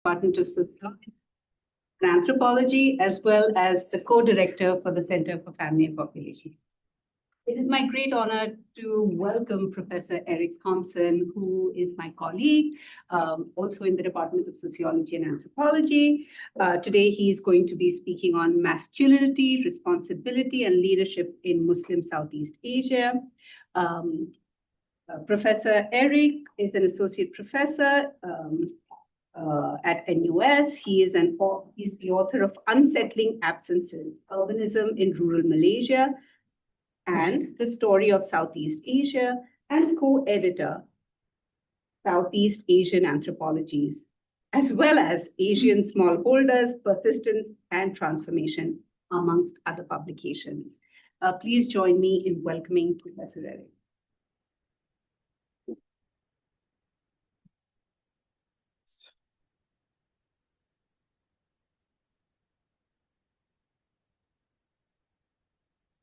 Department of Sociology and Anthropology, as well as the co-director for the Center for Family and Population. It is my great honor to welcome Professor Eric Thompson, who is my colleague, also in the Department of Sociology and Anthropology. Today, he is going to be speaking on masculinity, responsibility, and leadership in Muslim Southeast Asia. Professor Eric is an associate professor at NUS. He's the author of Unsettling Absences, Urbanism in Rural Malaysia, and The Story of Southeast Asia, and co-editor, Southeast Asian Anthropologies, as well as Asian Smallholders, Persistence, and Transformation, amongst other publications. Please join me in welcoming Professor Eric.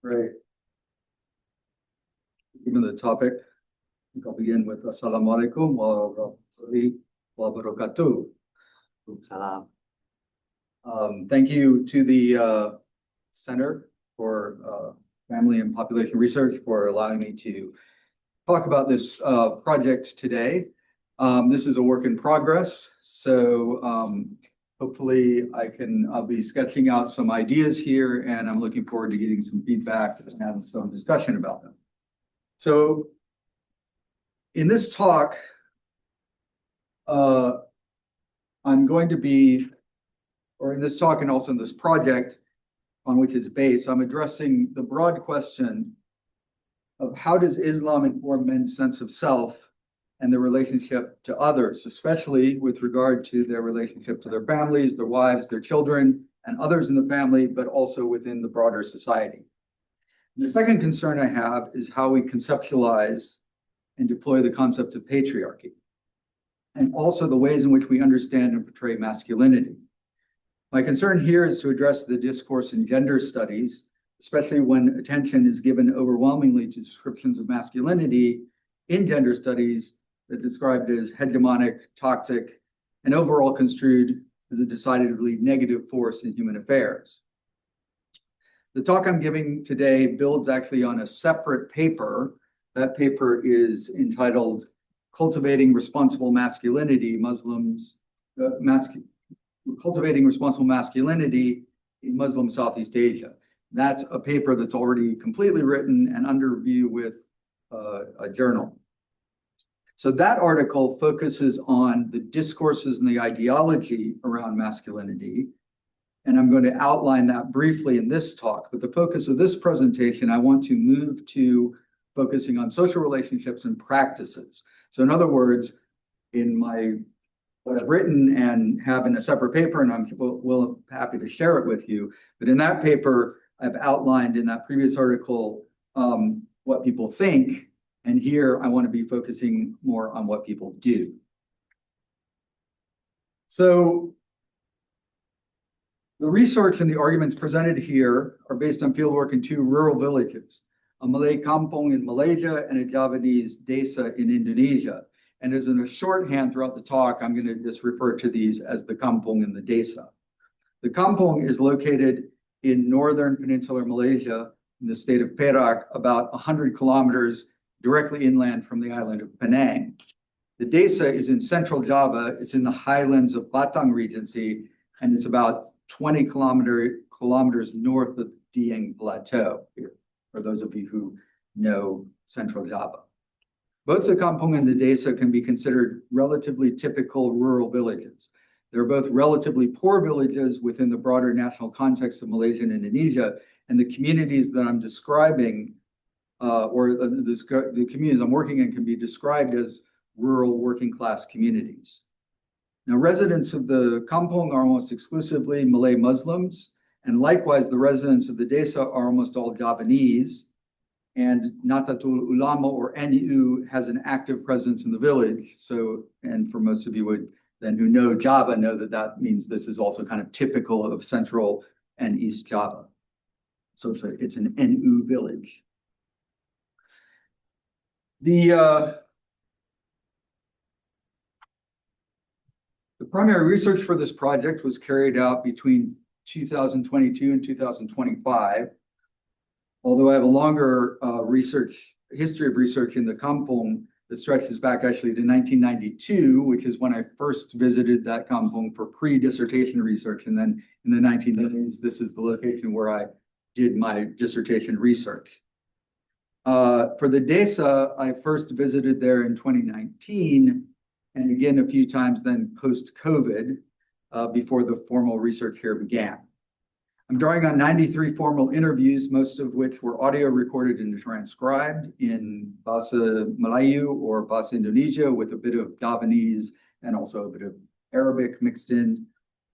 Great. Given the topic, I think I'll begin with Assalamu alaikum wa rahmatullahi wa barakatuh. Thank you to the Center for Family and Population Research for allowing me to talk about this project today. This is a work in progress, so hopefully I'll be sketching out some ideas here, and I'm looking forward to getting some feedback and having some discussion about them. So in this talk, I'm going to be, or in this talk and also in this project on which it's based, I'm addressing the broad question of how does Islam inform men's sense of self and their relationship to others, especially with regard to their relationship to their families, their wives, their children, and others in the family, but also within the broader society. The second concern I have is how we conceptualize and deploy the concept of patriarchy, and also the ways in which we understand and portray masculinity. My concern here is to address the discourse in gender studies, especially when attention is given overwhelmingly to descriptions of masculinity in gender studies that are described as hegemonic, toxic, and overall construed as a decidedly negative force in human affairs. The talk I'm giving today builds actually on a separate paper. That paper is entitled Cultivating Responsible Masculinity, Cultivating Responsible Masculinity in Muslim Southeast Asia. That's a paper that's already completely written and under review with a journal. So that article focuses on the discourses and the ideology around masculinity. And I'm going to outline that briefly in this talk. But the focus of this presentation, I want to move to focusing on social relationships and practices. So in other words, in what I've written and have in a separate paper, and I'm happy to share it with you. But in that paper, I've outlined in that previous article what people think. And here I want to be focusing more on what people do. So the research and the arguments presented here are based on fieldwork in two rural villages, a Malay kampong in Malaysia and a Javanese desa in Indonesia. And as in a shorthand throughout the talk, I'm going to just refer to these as the kampong and the desa. The kampong is located in northern peninsular Malaysia in the state of Perak, about 100 kilometers directly inland from the island of Penang. The desa is in central Java. It's in the highlands of Batang Regency, and it's about 20 kilometers north of Dieng Plateau, here, for those of you who know central Java. Both the kampong and the desa can be considered relatively typical rural villages. They're both relatively poor villages within the broader national context of Malaysia and Indonesia, and the communities that I'm describing, the communities I'm working in, can be described as rural working class communities. Now, residents of the kampong are almost exclusively Malay Muslims, and likewise, the residents of the desa are almost all Javanese, and Nahdlatul Ulama, or NU, has an active presence in the village. So, and for most of you who know Java, know that that means this is also kind of typical of Central and East Java. So it's an NU village. The primary research for this project was carried out between 2022 and 2025. Although I have a longer history of research in the kampong that stretches back actually to 1992, which is when I first visited that kampong for pre-dissertation research. And then in the 1990s, this is the location where I did my dissertation research. For the desa, I first visited there in 2019, and again a few times then post-COVID, before the formal research here began. I'm drawing on 93 formal interviews, most of which were audio recorded and transcribed in Bahasa Melayu or Bahasa Indonesia with a bit of Javanese and also a bit of Arabic mixed in.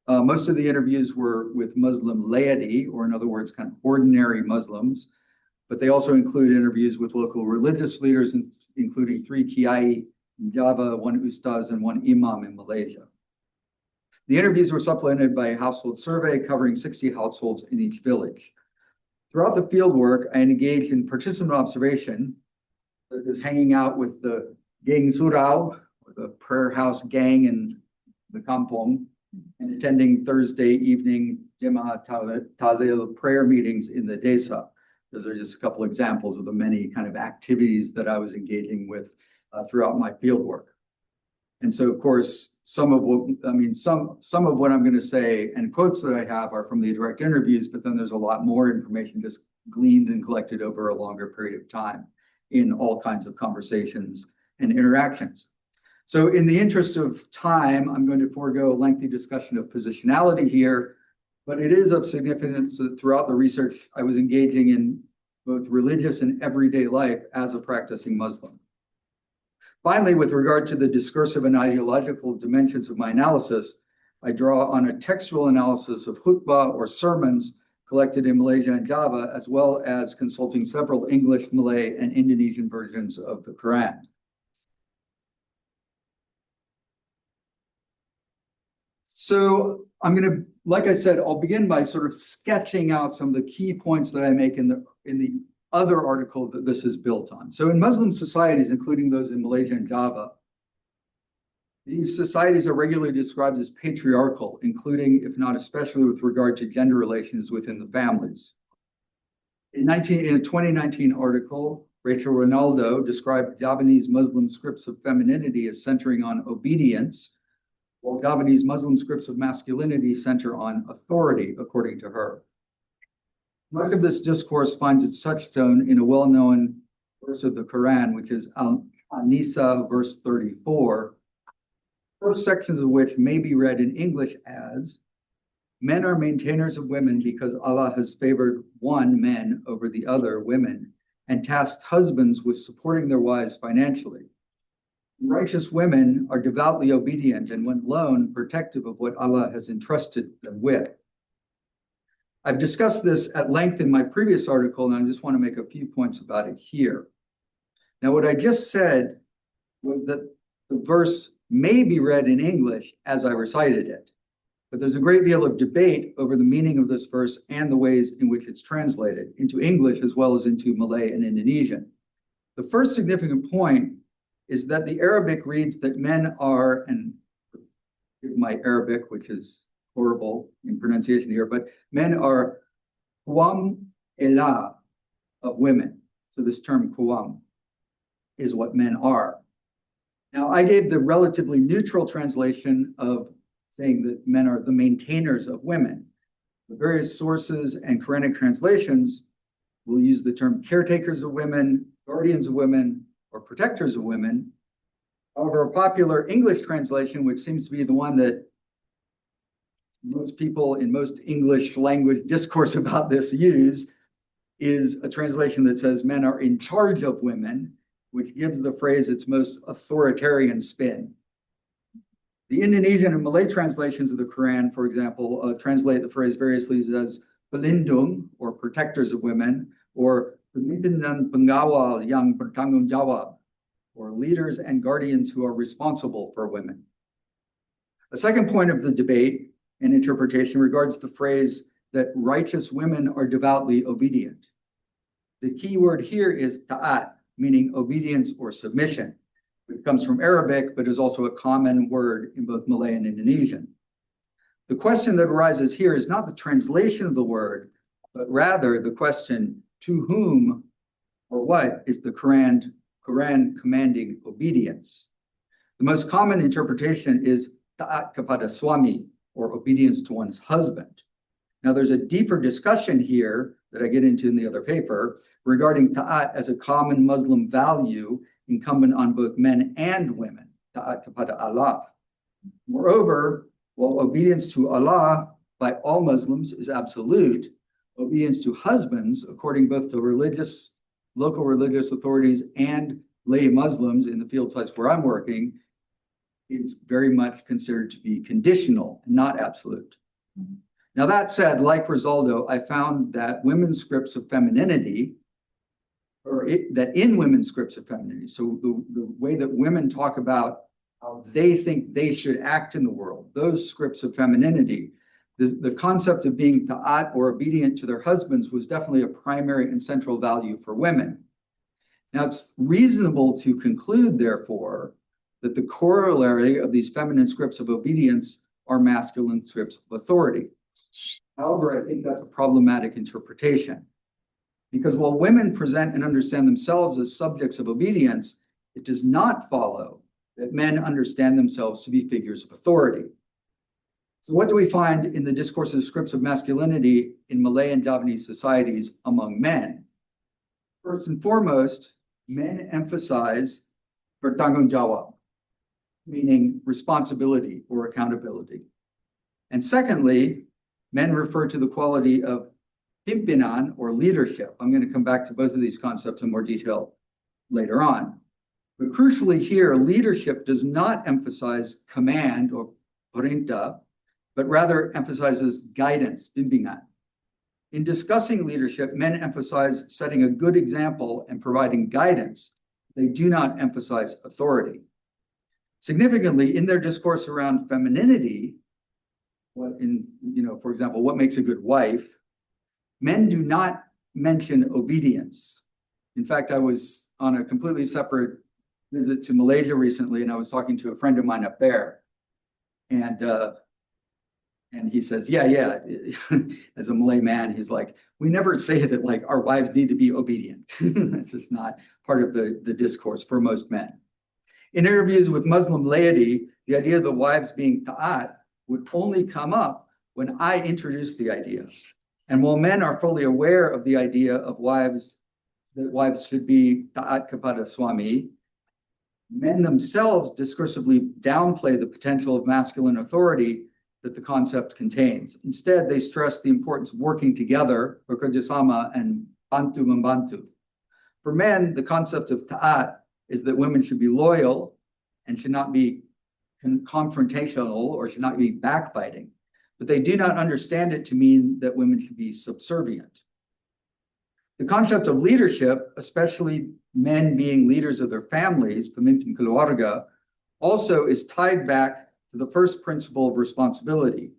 Most of the interviews were with Muslim laity, or in other words, kind of ordinary Muslims, but they also include interviews with local religious leaders, including 3 Kiai in Java, 1 Ustaz, and 1 Imam in Malaysia. The interviews were supplemented by a household survey covering 60 households in each village. Throughout the fieldwork, I engaged in participant observation, such as hanging out with the geng surau, or the prayer house gang in the kampong, and attending Thursday evening Jemaah Talil prayer meetings in the desa. Those are just a couple examples of the many kind of activities that I was engaging with throughout my fieldwork. And so, of course, some of what I'm going to say and quotes that I have are from the direct interviews, but then there's a lot more information just gleaned and collected over a longer period of time in all kinds of conversations and interactions. So in the interest of time, I'm going to forego a lengthy discussion of positionality here, but it is of significance that throughout the research, I was engaging in both religious and everyday life as a practicing Muslim. Finally, with regard to the discursive and ideological dimensions of my analysis, I draw on a textual analysis of khutbah or sermons collected in Malaysia and Java, as well as consulting several English, Malay, and Indonesian versions of the Quran. So I'm going to, like I said, I'll begin by sort of sketching out some of the key points that I make in the other article that this is built on. So in Muslim societies, including those in Malaysia and Java, these societies are regularly described as patriarchal, including, if not especially, with regard to gender relations within the families. In a 2019 article, Rachel Ronaldo described Javanese Muslim scripts of femininity as centering on obedience, while Javanese Muslim scripts of masculinity center on authority, according to her. Much of this discourse finds its touchstone in a well-known verse of the Quran, which is An-Nisa, verse 34, first sections of which may be read in English as, men are maintainers of women because Allah has favored one, men, over the other, women, and tasked husbands with supporting their wives financially. Righteous women are devoutly obedient and, when alone, protective of what Allah has entrusted them with. I've discussed this at length in my previous article, and I just want to make a few points about it here. Now, what I just said was that the verse may be read in English as I recited it, but there's a great deal of debate over the meaning of this verse and the ways in which it's translated into English as well as into Malay and Indonesian. The first significant point is that the Arabic reads that men are, and my Arabic, which is horrible in pronunciation here, but men are quwam elah of women. So this term quwam is what men are. Now, I gave the relatively neutral translation of saying that men are the maintainers of women. The various sources and Quranic translations will use the term caretakers of women, guardians of women, or protectors of women. However, a popular English translation, which seems to be the one that most people in most English language discourse about this use, is a translation that says men are in charge of women, which gives the phrase its most authoritarian spin. The Indonesian and Malay translations of the Quran, for example, translate the phrase variously as pelindung, or protectors of women, or pemimpin dan pengawal yang bertanggung jawab, or leaders and guardians who are responsible for women. A second point of the debate and interpretation regards the phrase that righteous women are devoutly obedient. The key word here is ta'at, meaning obedience or submission. which comes from Arabic, but is also a common word in both Malay and Indonesian. The question that arises here is not the translation of the word, but rather the question, to whom or what is the Quran commanding obedience? The most common interpretation is ta'at kepada suami, or obedience to one's husband. Now, there's a deeper discussion here that I get into in the other paper regarding ta'at as a common Muslim value incumbent on both men and women, ta'at kepada Allah. Moreover, while obedience to Allah by all Muslims is absolute, obedience to husbands, according both to local religious authorities and lay Muslims in the field sites where I'm working, is very much considered to be conditional and not absolute. Now, that said, like Rosaldo, I found that women's scripts of femininity, that in women's scripts of femininity, so the way that women talk about how they think they should act in the world, those scripts of femininity, the concept of being ta'at or obedient to their husbands was definitely a primary and central value for women. Now, it's reasonable to conclude, therefore, that the corollary of these feminine scripts of obedience are masculine scripts of authority. However, I think that's a problematic interpretation, because while women present and understand themselves as subjects of obedience, it does not follow that men understand themselves to be figures of authority. So what do we find in the discourse of scripts of masculinity in Malay and Javanese societies among men? First and foremost, men emphasize bertanggung jawab, meaning responsibility or accountability. And secondly, men refer to the quality of pimpinan or leadership. I'm going to come back to both of these concepts in more detail later on. But crucially here, leadership does not emphasize command or perintah, but rather emphasizes guidance, bimbingan. In discussing leadership, men emphasize setting a good example and providing guidance. They do not emphasize authority. Significantly, in their discourse around femininity, for example, what makes a good wife, men do not mention obedience. In fact, I was on a completely separate visit to Malaysia recently, and I was talking to a friend of mine up there, and he says, yeah, as a Malay man, he's like, we never say that like our wives need to be obedient. That's just not part of the discourse for most men. In interviews with Muslim laity, the idea of the wives being ta'at would only come up when I introduced the idea. And while men are fully aware of the idea of that wives should be ta'at kepada suami, men themselves discursively downplay the potential of masculine authority that the concept contains. Instead, they stress the importance of working together, bekerjasama, and bantu membantu. For men, the concept of ta'at is that women should be loyal and should not be confrontational or should not be backbiting. But they do not understand it to mean that women should be subservient. The concept of leadership, especially men being leaders of their families, pemimpin keluarga, also is tied back to the first principle of responsibility.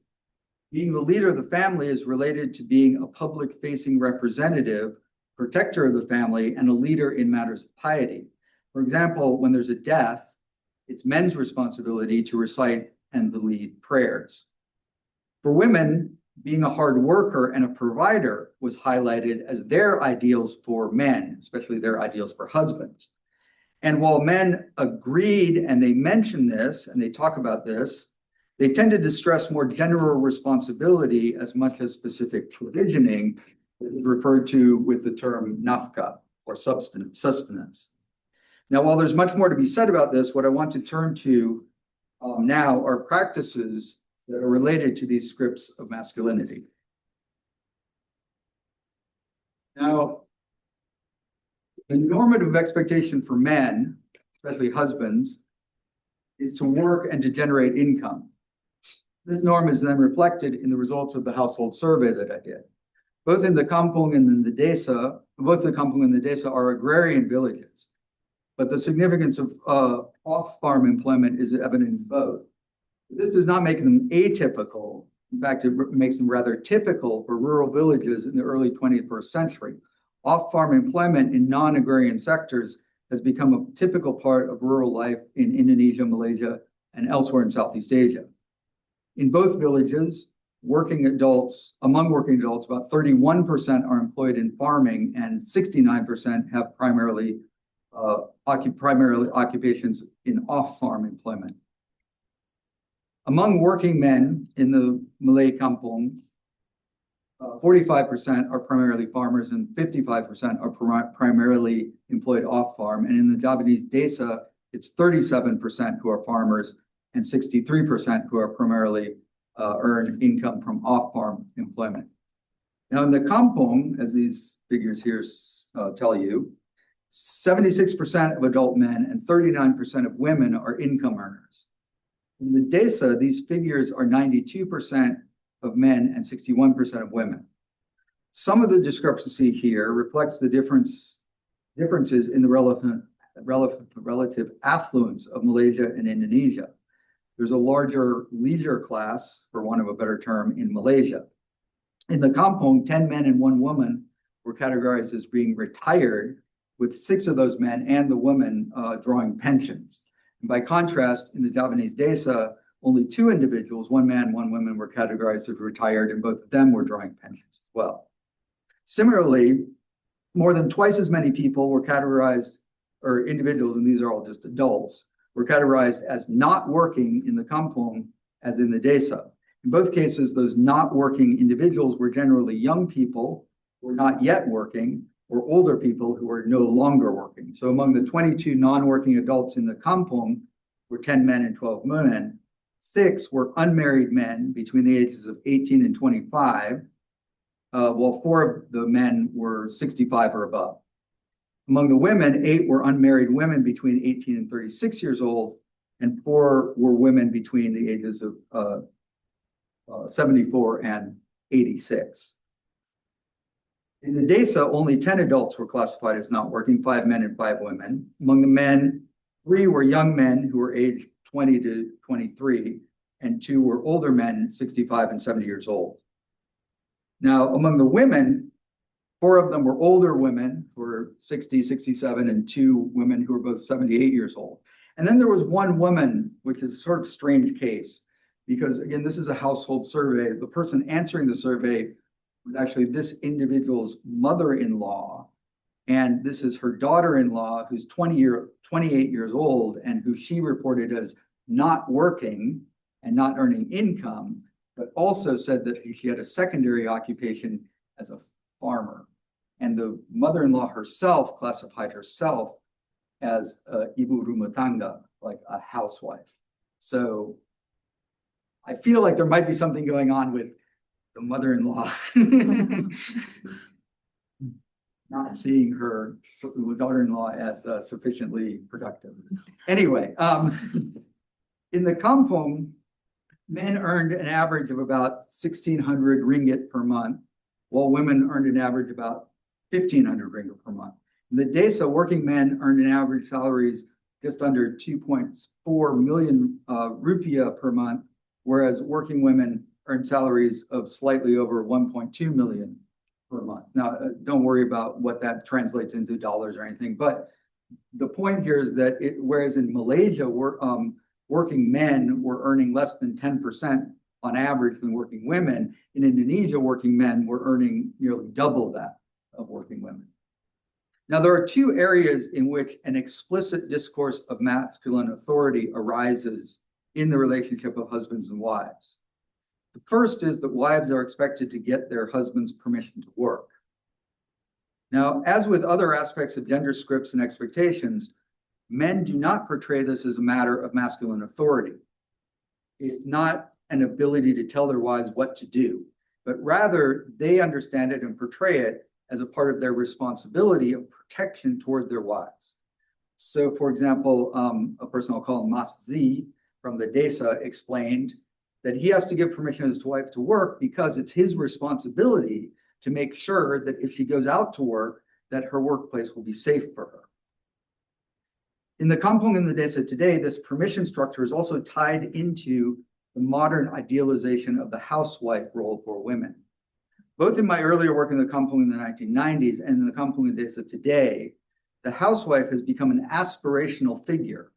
Being the leader of the family is related to being a public-facing representative, protector of the family, and a leader in matters of piety. For example, when there's a death, it's men's responsibility to recite and to lead prayers. For women, being a hard worker and a provider was highlighted as their ideals for men, especially their ideals for husbands. And while men agreed and they mention this and they talk about this, they tended to stress more general responsibility as much as specific provisioning, which is referred to with the term nafka or sustenance. Now, while there's much more to be said about this, what I want to turn to now are practices that are related to these scripts of masculinity. Now, the normative expectation for men, especially husbands, is to work and to generate income. This norm is then reflected in the results of the household survey that I did. Both in the kampung and in the desa, both the kampung and the desa are agrarian villages, but the significance of off-farm employment is evident in both. This does not make them atypical. In fact, it makes them rather typical for rural villages in the early 21st century. Off-farm employment in non-agrarian sectors has become a typical part of rural life in Indonesia, Malaysia, and elsewhere in Southeast Asia. In both villages, among working adults, about 31% are employed in farming and 69% have primarily occupations in off-farm employment. Among working men in the Malay kampung, 45% are primarily farmers and 55% are primarily employed off-farm. And in the Javanese desa, it's 37% who are farmers and 63% who are primarily earn income from off-farm employment. Now in the kampung, as these figures here tell you, 76% of adult men and 39% of women are income earners. In the desa, these figures are 92% of men and 61% of women. Some of the discrepancy here reflects the differences in the relative affluence of Malaysia and Indonesia. There's a larger leisure class, for want of a better term, in Malaysia. In the kampung, 10 men and 1 woman were categorized as being retired, with 6 of those men and the women drawing pensions. And by contrast, in the Javanese desa, only 2 individuals, 1 man, 1 woman, were categorized as retired, and both of them were drawing pensions as well. Similarly, more than twice as many people were categorized, or individuals, and these are all just adults, were categorized as not working in the kampung as in the desa. In both cases, those not working individuals were generally young people who were not yet working, or older people who were no longer working. So among the 22 non-working adults in the kampung were 10 men and 12 women. 6 were unmarried men between the ages of 18 and 25, while 4 of the men were 65 or above. Among the women, 8 were unmarried women between 18 and 36 years old, and 4 were women between the ages of 74 and 86. In the desa, only 10 adults were classified as not working, 5 men and 5 women. Among the men, 3 were young men who were aged 20 to 23, and 2 were older men, 65 and 70 years old. Now, among the women, 4 of them were older women who were 60, 67, and 2 women who were both 78 years old. And then there was 1 woman, which is a sort of strange case, because again, this is a household survey. The person answering the survey was actually this individual's mother-in-law, and this is her daughter-in-law, who's 28 years old, and who she reported as not working and not earning income, but also said that she had a secondary occupation as a farmer. And the mother-in-law herself classified herself as ibu rumah tangga, like a housewife. So I feel like there might be something going on with the mother-in-law not seeing her daughter-in-law as sufficiently productive. Anyway, in the kampung, men earned an average of about 1,600 ringgit per month, while women earned an average about 1,500 ringgit per month. In the desa, working men earned an average salaries just under 2.4 million rupiah per month, whereas working women earned salaries of slightly over 1.2 million per month. Now, don't worry about what that translates into dollars or anything, but the point here is that whereas in Malaysia, working men were earning less than 10% on average than working women, in Indonesia, working men were earning nearly double that of working women. Now, there are 2 areas in which an explicit discourse of masculine authority arises in the relationship of husbands and wives. The first is that wives are expected to get their husband's permission to work. Now, as with other aspects of gender scripts and expectations, men do not portray this as a matter of masculine authority. It's not an ability to tell their wives what to do, but rather they understand it and portray it as a part of their responsibility of protection toward their wives. So, for example, a person I'll call Mas Z from the desa explained that he has to give permission to his wife to work because it's his responsibility to make sure that if she goes out to work, that her workplace will be safe for her. In the kampung and the desa today, this permission structure is also tied into the modern idealization of the housewife role for women. Both in my earlier work in the kampung in the 1990s and in the kampung and desa today, the housewife has become an aspirational figure,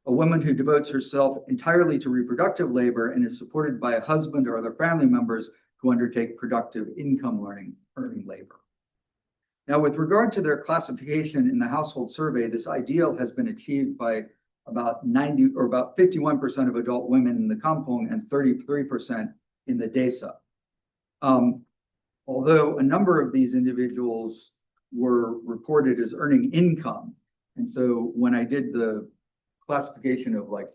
a woman who devotes herself entirely to reproductive labor and is supported by a husband or other family members who undertake productive income earning labor. Now, with regard to their classification in the household survey, this ideal has been achieved by about 51% of adult women in the kampong and 33% in the desa. Although a number of these individuals were reported as earning income. And so when I did the classification of like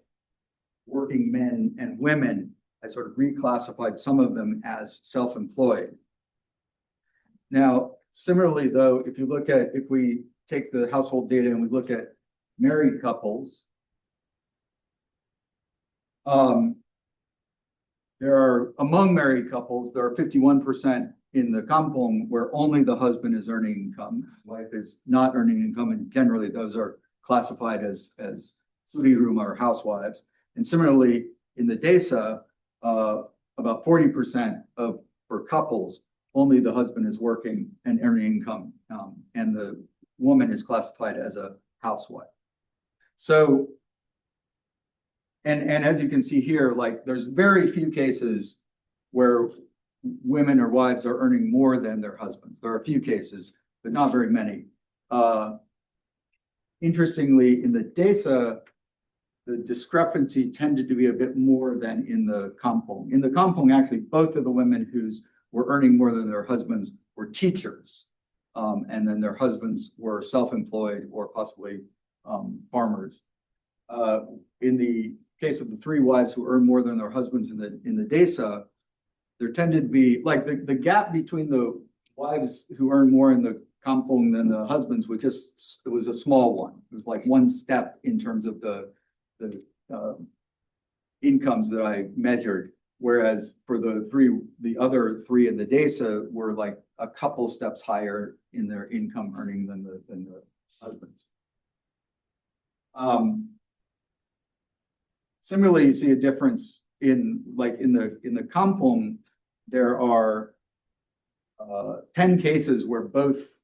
working men and women, I sort of reclassified some of them as self-employed. Now, similarly, though, if we take the household data and we look at married couples, among married couples, there are 51% in the kampong where only the husband is earning income, wife is not earning income, and generally those are classified as suri rumah or housewives. And similarly, in the desa, about 40% for couples, only the husband is working and earning income, and the woman is classified as a housewife. So, and as you can see here, like there's very few cases where women or wives are earning more than their husbands. There are a few cases, but not very many. Interestingly, in the desa, the discrepancy tended to be a bit more than in the kampong. In the kampong, actually, both of the women who were earning more than their husbands were teachers, and then their husbands were self-employed or possibly farmers. In the case of the three wives who earned more than their husbands in the desa, there tended to be like the gap between the wives who earned more in the kampong than the husbands was it was a small one. It was like one step in terms of the incomes that I measured, whereas for the other three in the desa were like a couple steps higher in their income earning than the husbands. Similarly, you see a difference in the kampong. There are 10 cases where both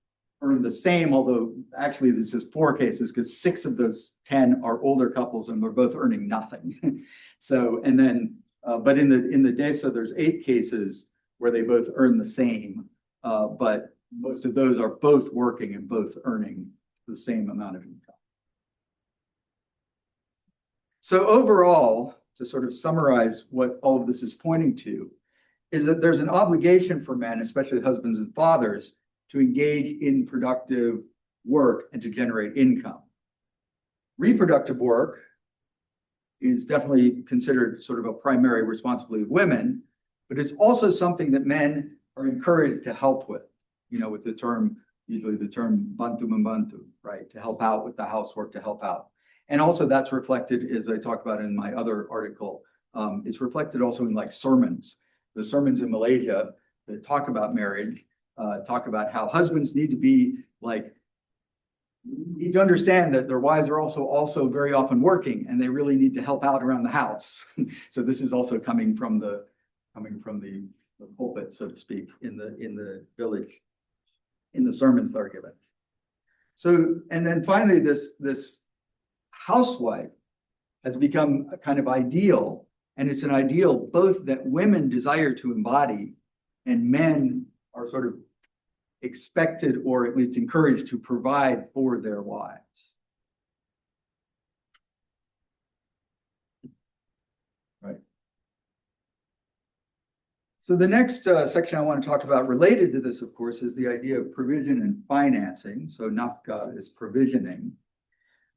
earn the same, although actually this is 4 cases because 6 of those 10 are older couples and they're both earning nothing. So, and then, but in the desa, there's 8 cases where they both earn the same, but most of those are both working and both earning the same amount of income. So overall, to sort of summarize what all of this is pointing to, is that there's an obligation for men, especially husbands and fathers, to engage in productive work and to generate income. Reproductive work is definitely considered sort of a primary responsibility of women, but it's also something that men are encouraged to help with, with the term, usually the term bantu membantu, right? To help out with the housework, to help out. And also that's reflected, as I talked about in my other article, it's reflected also in like sermons. The sermons in Malaysia that talk about marriage, talk about how husbands need to understand that their wives are also very often working and they really need to help out around the house. So this is also coming from the pulpit, so to speak, in the village, in the sermons that are given. So, and then finally, this housewife has become a kind of ideal. And it's an ideal both that women desire to embody and men are sort of expected or at least encouraged to provide for their wives. Right. So the next section I want to talk about related to this, of course, is the idea of provision and financing. So nafka is provisioning.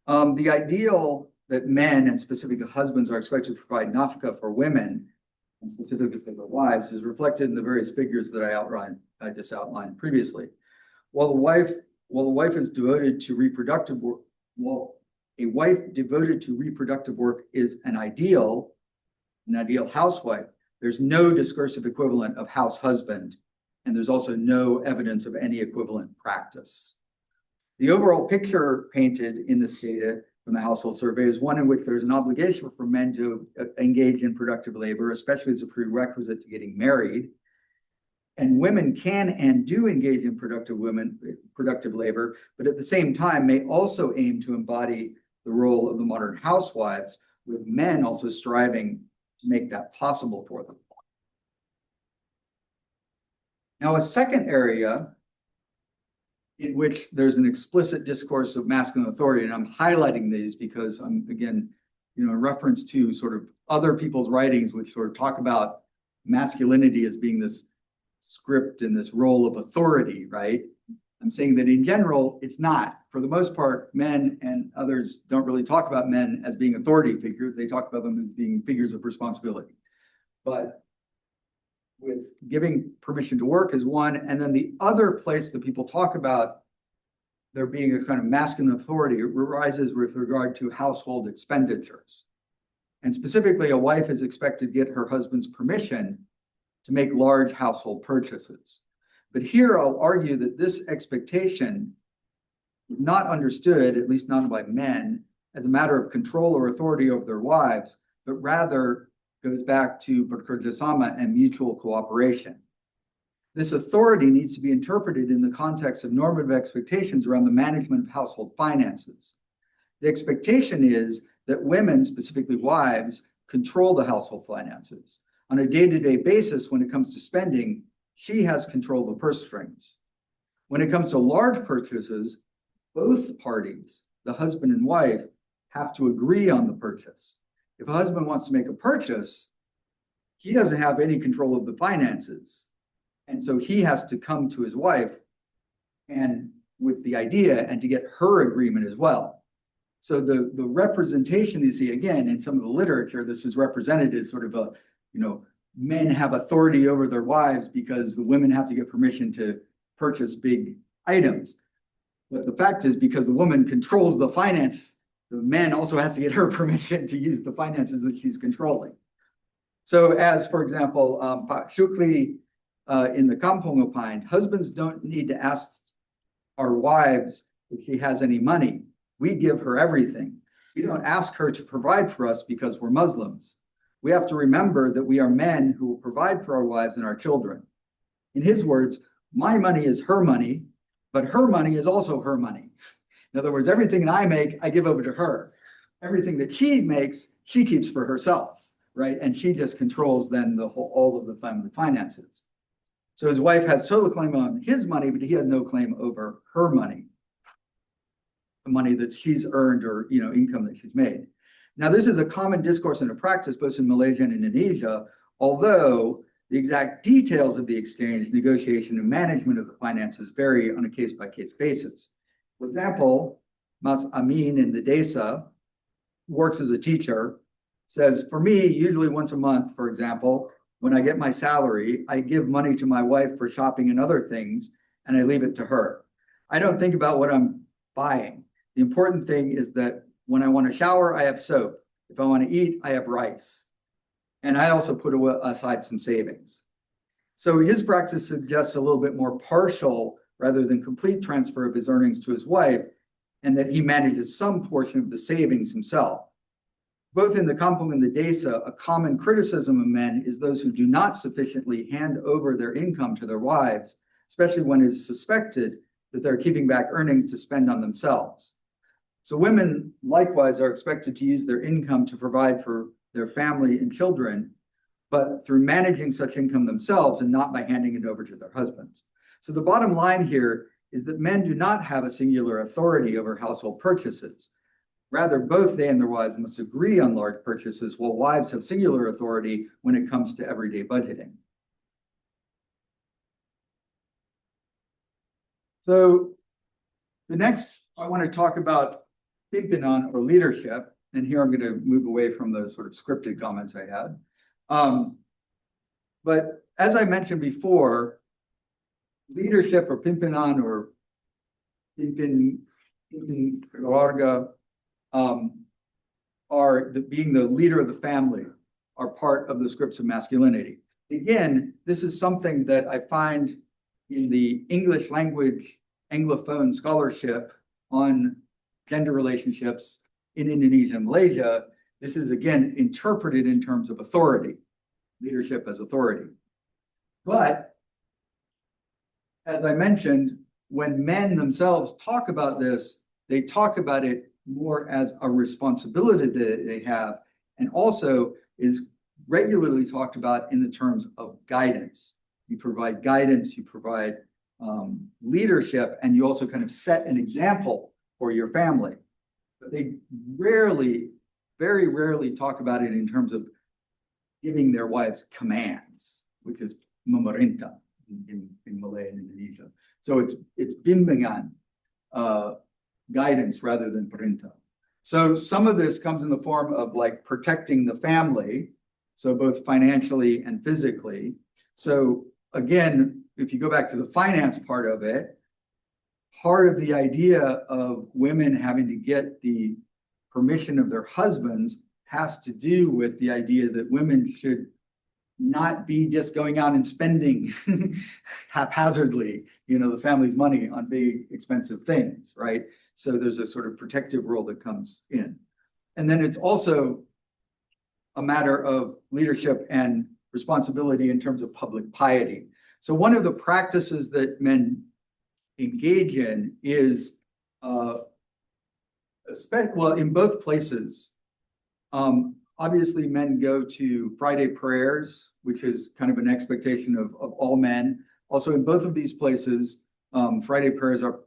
The ideal that men and specifically husbands are expected to provide nafka for women, and specifically for their wives, is reflected in the various figures that I just outlined previously. While a wife devoted to reproductive work is an ideal housewife, there's no discursive equivalent of house husband, and there's also no evidence of any equivalent practice. The overall picture painted in this data from the household survey is one in which there's an obligation for men to engage in productive labor, especially as a prerequisite to getting married. And women can and do engage in productive labor, but at the same time may also aim to embody the role of the modern housewives, with men also striving to make that possible for them. Now, a second area in which there's an explicit discourse of masculine authority, and I'm highlighting these because I'm, again, in reference to sort of other people's writings, which sort of talk about masculinity as being this script and this role of authority, right? I'm saying that in general, it's not. For the most part, men and others don't really talk about men as being authority figures. They talk about them as being figures of responsibility. But with giving permission to work is one, and then the other place that people talk about there being a kind of masculine authority arises with regard to household expenditures. And specifically, a wife is expected to get her husband's permission to make large household purchases. But here I'll argue that this expectation is not understood, at least not by men, as a matter of control or authority over their wives, but rather goes back to bekerjasama and mutual cooperation. This authority needs to be interpreted in the context of normative expectations around the management of household finances. The expectation is that women, specifically wives, control the household finances. On a day-to-day basis, when it comes to spending, she has control of the purse strings. When it comes to large purchases, both parties, the husband and wife, have to agree on the purchase. If a husband wants to make a purchase, he doesn't have any control of the finances. And so he has to come to his wife and with the idea and to get her agreement as well. So the representation you see, again, in some of the literature, this is represented as sort of a, men have authority over their wives because the women have to get permission to purchase big items. But the fact is, because the woman controls the finance, the man also has to get her permission to use the finances that she's controlling. So as, for example, Pak Shukri in the Kampung opined, husbands don't need to ask our wives if she has any money. We give her everything. We don't ask her to provide for us because we're Muslims. We have to remember that we are men who will provide for our wives and our children. In his words, my money is her money, but her money is also her money. In other words, everything that I make, I give over to her. Everything that she makes, she keeps for herself, right? And she just controls then all of the family finances. So his wife has total claim on his money, but he has no claim over her money, the money that she's earned or income that she's made. Now, this is a common discourse and a practice both in Malaysia and Indonesia, although the exact details of the exchange, negotiation, and management of the finances vary on a case-by-case basis. For example, Mas Amin in the Desa works as a teacher, says, for me, usually once a month, for example, when I get my salary, I give money to my wife for shopping and other things, and I leave it to her. I don't think about what I'm buying. The important thing is that when I want to shower, I have soap. If I want to eat, I have rice. And I also put aside some savings. So his practice suggests a little bit more partial rather than complete transfer of his earnings to his wife, and that he manages some portion of the savings himself. Both in the Kampung and the Desa, a common criticism of men is those who do not sufficiently hand over their income to their wives, especially when it is suspected that they're keeping back earnings to spend on themselves. So women likewise are expected to use their income to provide for their family and children, but through managing such income themselves and not by handing it over to their husbands. So the bottom line here is that men do not have a singular authority over household purchases. Rather, both they and their wives must agree on large purchases, while wives have singular authority when it comes to everyday budgeting. So the next, I want to talk about pimpinan or leadership. And here I'm going to move away from the sort of scripted comments I had. But as I mentioned before, leadership or pimpinan or pimpin keluarga being the leader of the family are part of the scripts of masculinity. Again, this is something that I find in the English language Anglophone scholarship on gender relationships in Indonesia and Malaysia. This is again interpreted in terms of authority, leadership as authority. But as I mentioned, when men themselves talk about this, they talk about it more as a responsibility that they have, and also is regularly talked about in the terms of guidance. You provide guidance, you provide leadership, and you also kind of set an example for your family. But they rarely, very rarely talk about it in terms of giving their wives commands, which is memerintah in Malay and Indonesia. So it's bimbingan, guidance rather than perintah. So some of this comes in the form of like protecting the family, so both financially and physically. So again, if you go back to the finance part of it, part of the idea of women having to get the permission of their husbands has to do with the idea that women should not be just going out and spending haphazardly, the family's money on big expensive things, right? So there's a sort of protective role that comes in. And then it's also a matter of leadership and responsibility in terms of public piety. So one of the practices that men engage in is, well, in both places, obviously men go to Friday prayers, which is kind of an expectation of all men. Also in both of these places, Friday prayers are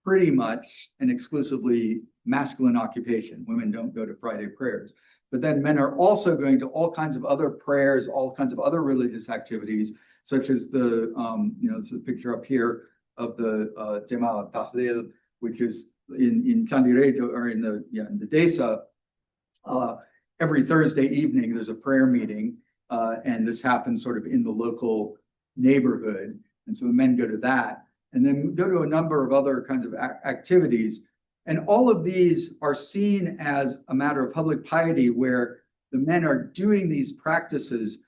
pretty much an exclusively masculine occupation. Women don't go to Friday prayers. But then men are also going to all kinds of other prayers, all kinds of other religious activities, such as this is a picture up here of the Jemaah Tahlil, which is in Chandirejo, or in the Desa. Every Thursday evening, there's a prayer meeting, and this happens sort of in the local neighborhood. And so the men go to that, and then go to a number of other kinds of activities. And all of these are seen as a matter of public piety, where the men are doing these practices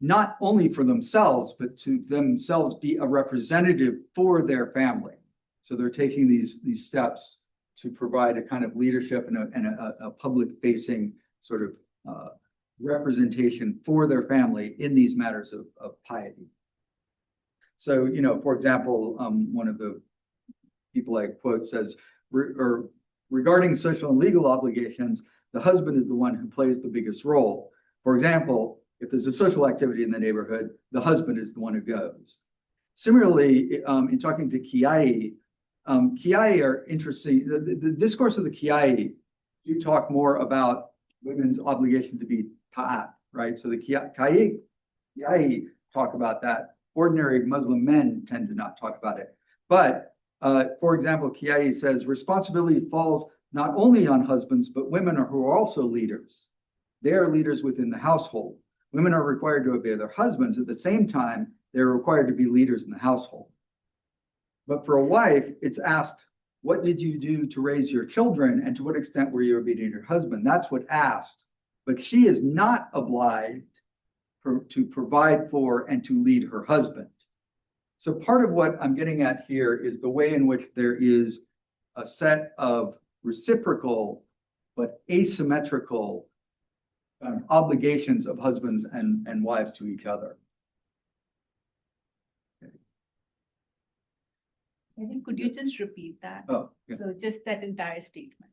not only for themselves, but to themselves be a representative for their family. So they're taking these steps to provide a kind of leadership and a public-facing sort of representation for their family in these matters of piety. So, for example, one of the people I quote says, regarding social and legal obligations, the husband is the one who plays the biggest role. For example, if there's a social activity in the neighborhood, the husband is the one who goes. Similarly, in talking to Kiai, Kiai are interesting. The discourse of the Kiai, you talk more about women's obligation to be ta'at, right? So the Kiai talk about that. Ordinary Muslim men tend to not talk about it. But, for example, Kiai says, responsibility falls not only on husbands, but women who are also leaders. They are leaders within the household. Women are required to obey their husbands. At the same time, they're required to be leaders in the household. But for a wife, it's asked, what did you do to raise your children, and to what extent were you obedient to your husband? That's what asked. But she is not obliged to provide for and to lead her husband. So part of what I'm getting at here is the way in which there is a set of reciprocal but asymmetrical obligations of husbands and wives to each other. I think, could you just repeat that? Oh, yeah. So just that entire statement.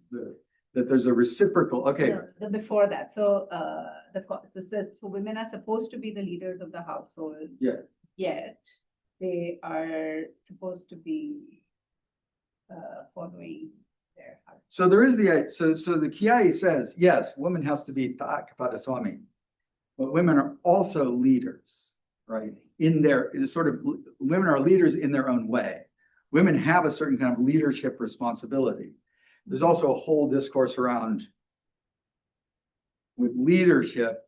That there's a reciprocal, okay. The before that. So so women are supposed to be the leaders of the household. Yeah. Yet they are supposed to be following their husband. So there is so the Kiai says, yes, woman has to be ta'at kepada suami, but women are also leaders, right? Women are leaders in their own way. Women have a certain kind of leadership responsibility. There's also a whole discourse around with leadership,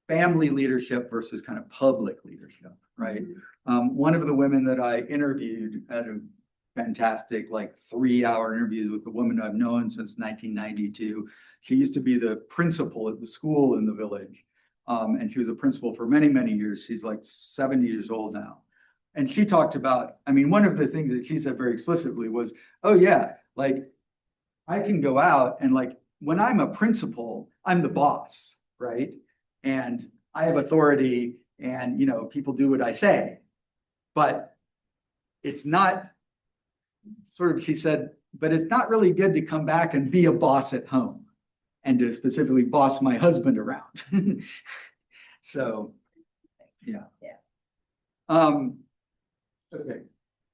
family leadership versus kind of public leadership, right? One of the women that I interviewed at a fantastic, 3-hour interview with a woman I've known since 1992. She used to be the principal at the school in the village. And she was a principal for many, many years. She's 70 years old now. And she talked about, one of the things that she said very explicitly was, oh yeah, I can go out and when I'm a principal, I'm the boss, right? And I have authority and, people do what I say. But it's not sort of, she said, but it's not really good to come back and be a boss at home and to specifically boss my husband around. So, yeah. Okay.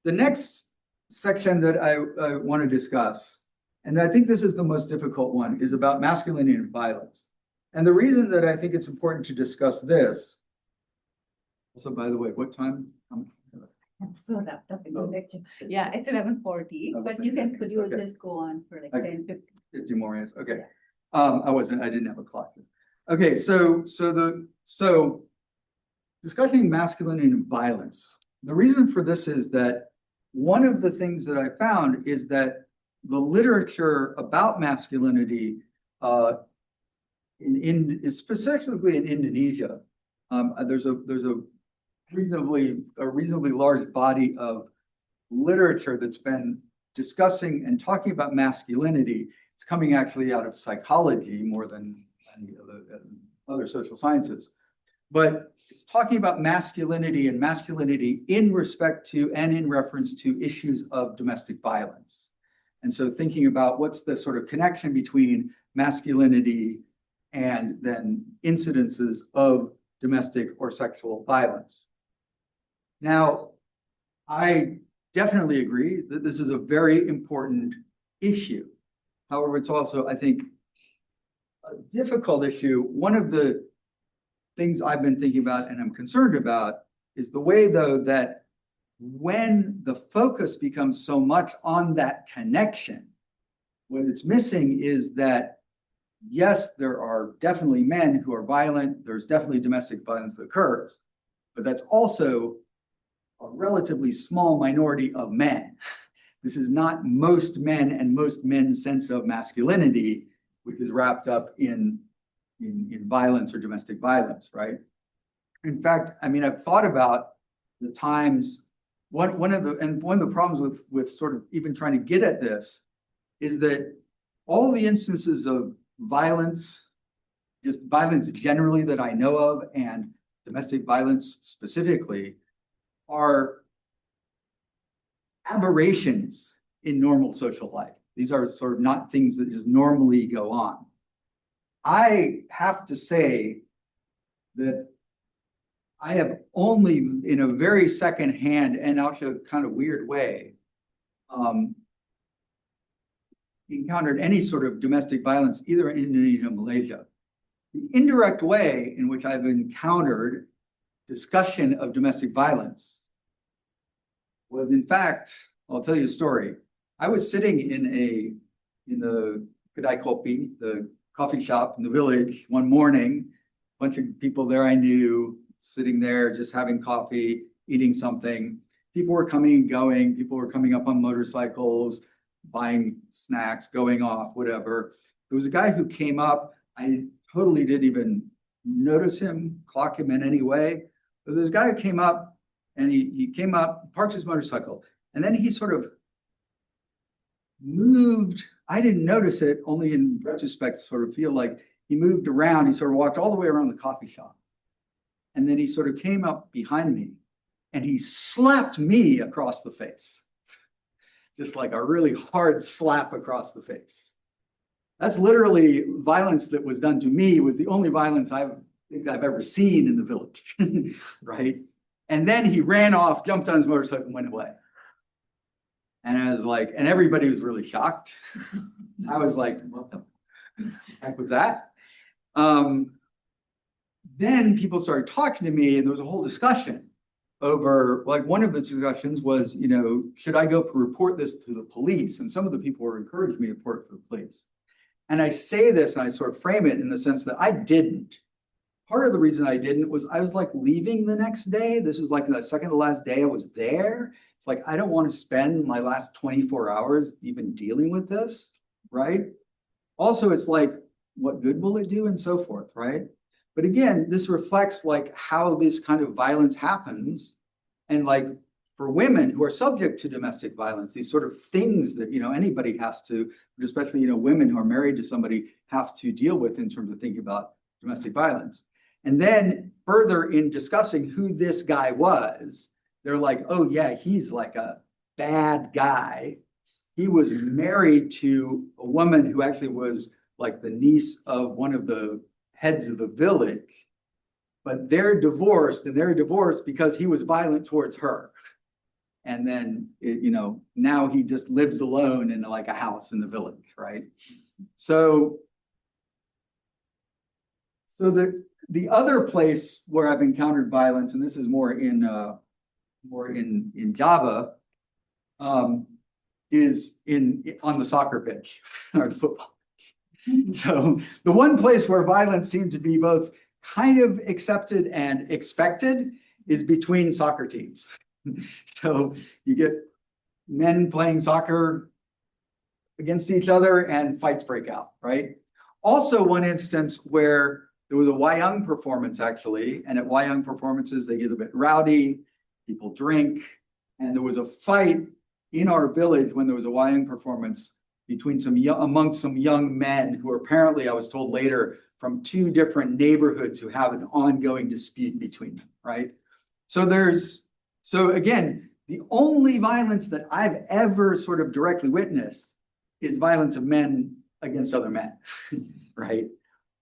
The next section that I want to discuss, and I think this is the most difficult one, is about masculinity and violence. And the reason that I think it's important to discuss this, also, by the way, what time? I'm so wrapped up in the lecture. Yeah, it's 11:40, but could you Okay. just go on for like Okay. 10, 15? 50 more minutes, okay. I didn't have a clock. Okay, so discussing masculinity and violence. The reason for this is that one of the things that I found is that the literature about masculinity, specifically in Indonesia, there's a reasonably large body of literature that's been discussing and talking about masculinity. It's coming actually out of psychology more than any other social sciences. But it's talking about masculinity and masculinity in respect to and in reference to issues of domestic violence. And so thinking about what's the sort of connection between masculinity and then incidences of domestic or sexual violence. Now, I definitely agree that this is a very important issue. However, it's also, I think, a difficult issue. One of the things I've been thinking about and I'm concerned about is the way, though, that when the focus becomes so much on that connection, what it's missing is that, yes, there are definitely men who are violent. There's definitely domestic violence that occurs, but that's also a relatively small minority of men. This is not most men and most men's sense of masculinity, which is wrapped up in violence or domestic violence, right? In fact, I mean, I've thought about the times, one of the problems with sort of even trying to get at this is that all the instances of violence, just violence generally that I know of, and domestic violence specifically, are aberrations in normal social life. These are sort of not things that just normally go on. I have to say that I have only, in a very secondhand and also kind of weird way, encountered any sort of domestic violence either in Indonesia or Malaysia. The indirect way in which I've encountered discussion of domestic violence was, in fact, I'll tell you a story. I was sitting in the Kedai Kopi, the coffee shop in the village, one morning. A bunch of people there I knew, sitting there just having coffee, eating something. People were coming and going. People were coming up on motorcycles, buying snacks, going off, whatever. There was a guy who came up. I totally didn't even notice him, clock him in any way. But there's a guy who came up, and he came up, parked his motorcycle, and then he sort of moved. I didn't notice it, only in retrospect, sort of feel like he moved around. He sort of walked all the way around the coffee shop. And then he sort of came up behind me and he slapped me across the face. Just like a really hard slap across the face. That's literally violence that was done to me. It was the only violence I think I've ever seen in the village, right? And then he ran off, jumped on his motorcycle and went away. And I was like, and everybody was really shocked. I was like, what the heck was that? Then people started talking to me and there was a whole discussion over, like, one of the discussions was, you know, should I go report this to the police? And some of the people were encouraging me to report it to the police. And I say this and I sort of frame it in the sense that I didn't. Part of the reason I didn't was I was like leaving the next day. This was like the second to last day I was there. It's like, I don't want to spend my last 24 hours even dealing with this, right? Also, it's like, what good will it do and so forth, right? But again, this reflects like how this kind of violence happens. And like for women who are subject to domestic violence, these sort of things that, you know, anybody has to, especially, you know, women who are married to somebody have to deal with in terms of thinking about domestic violence. And then further in discussing who this guy was, they're like, oh yeah, he's like a bad guy. He was married to a woman who actually was like the niece of one of the heads of the village, but they're divorced, and they're divorced because he was violent towards her. And then, now he just lives alone in like a house in the village, right? So the other place where I've encountered violence, and this is more in Java, is on the soccer pitch or the football. So the one place where violence seemed to be both kind of accepted and expected is between soccer teams. So you get men playing soccer against each other and fights break out, right? Also, one instance where there was a Wayang performance, actually, and at Wayang performances, they get a bit rowdy, people drink, and there was a fight in our village when there was a Wayang performance between amongst some young men who are apparently, I was told later, from two different neighborhoods who have an ongoing dispute between them, right? So again, the only violence that I've ever sort of directly witnessed is violence of men against other men, right?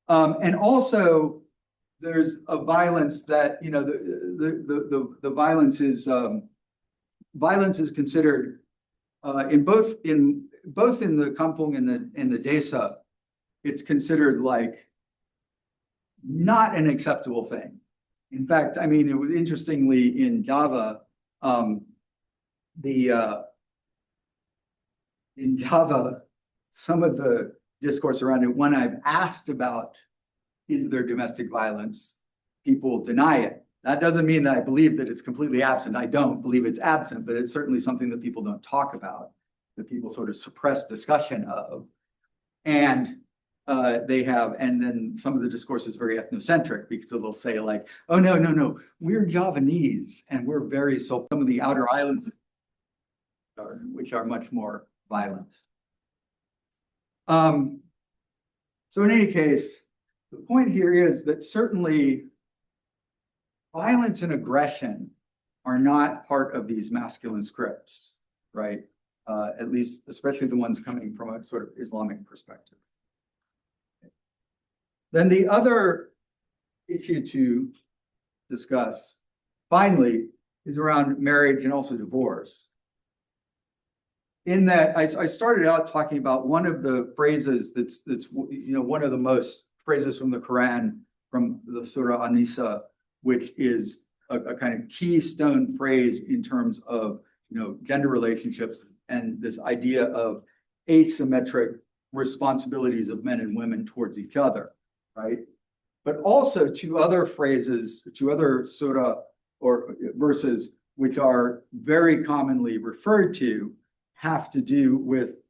And also, there's a violence that, the violence is considered in both in the kampung and the desa, it's considered like not an acceptable thing. In fact, I mean, it was interestingly in Java, some of the discourse around it, when I've asked about, is there domestic violence, people deny it. That doesn't mean that I believe that it's completely absent. I don't believe it's absent, but it's certainly something that people don't talk about, that people sort of suppress discussion of. And and then some of the discourse is very ethnocentric, because they'll say like, oh, no, we're Javanese, and we're some of the outer islands, which are much more violent. So in any case, the point here is that certainly violence and aggression are not part of these masculine scripts, right? At least, especially the ones coming from a sort of Islamic perspective. Then the other issue to discuss, finally, is around marriage and also divorce. In that, I started out talking about one of the phrases that's one of the most phrases from the Quran, from the Surah An-Nisa, which is a kind of keystone phrase in terms of gender relationships and this idea of asymmetric responsibilities of men and women towards each other, right? But also two other surah or verses which are very commonly referred to, have to do with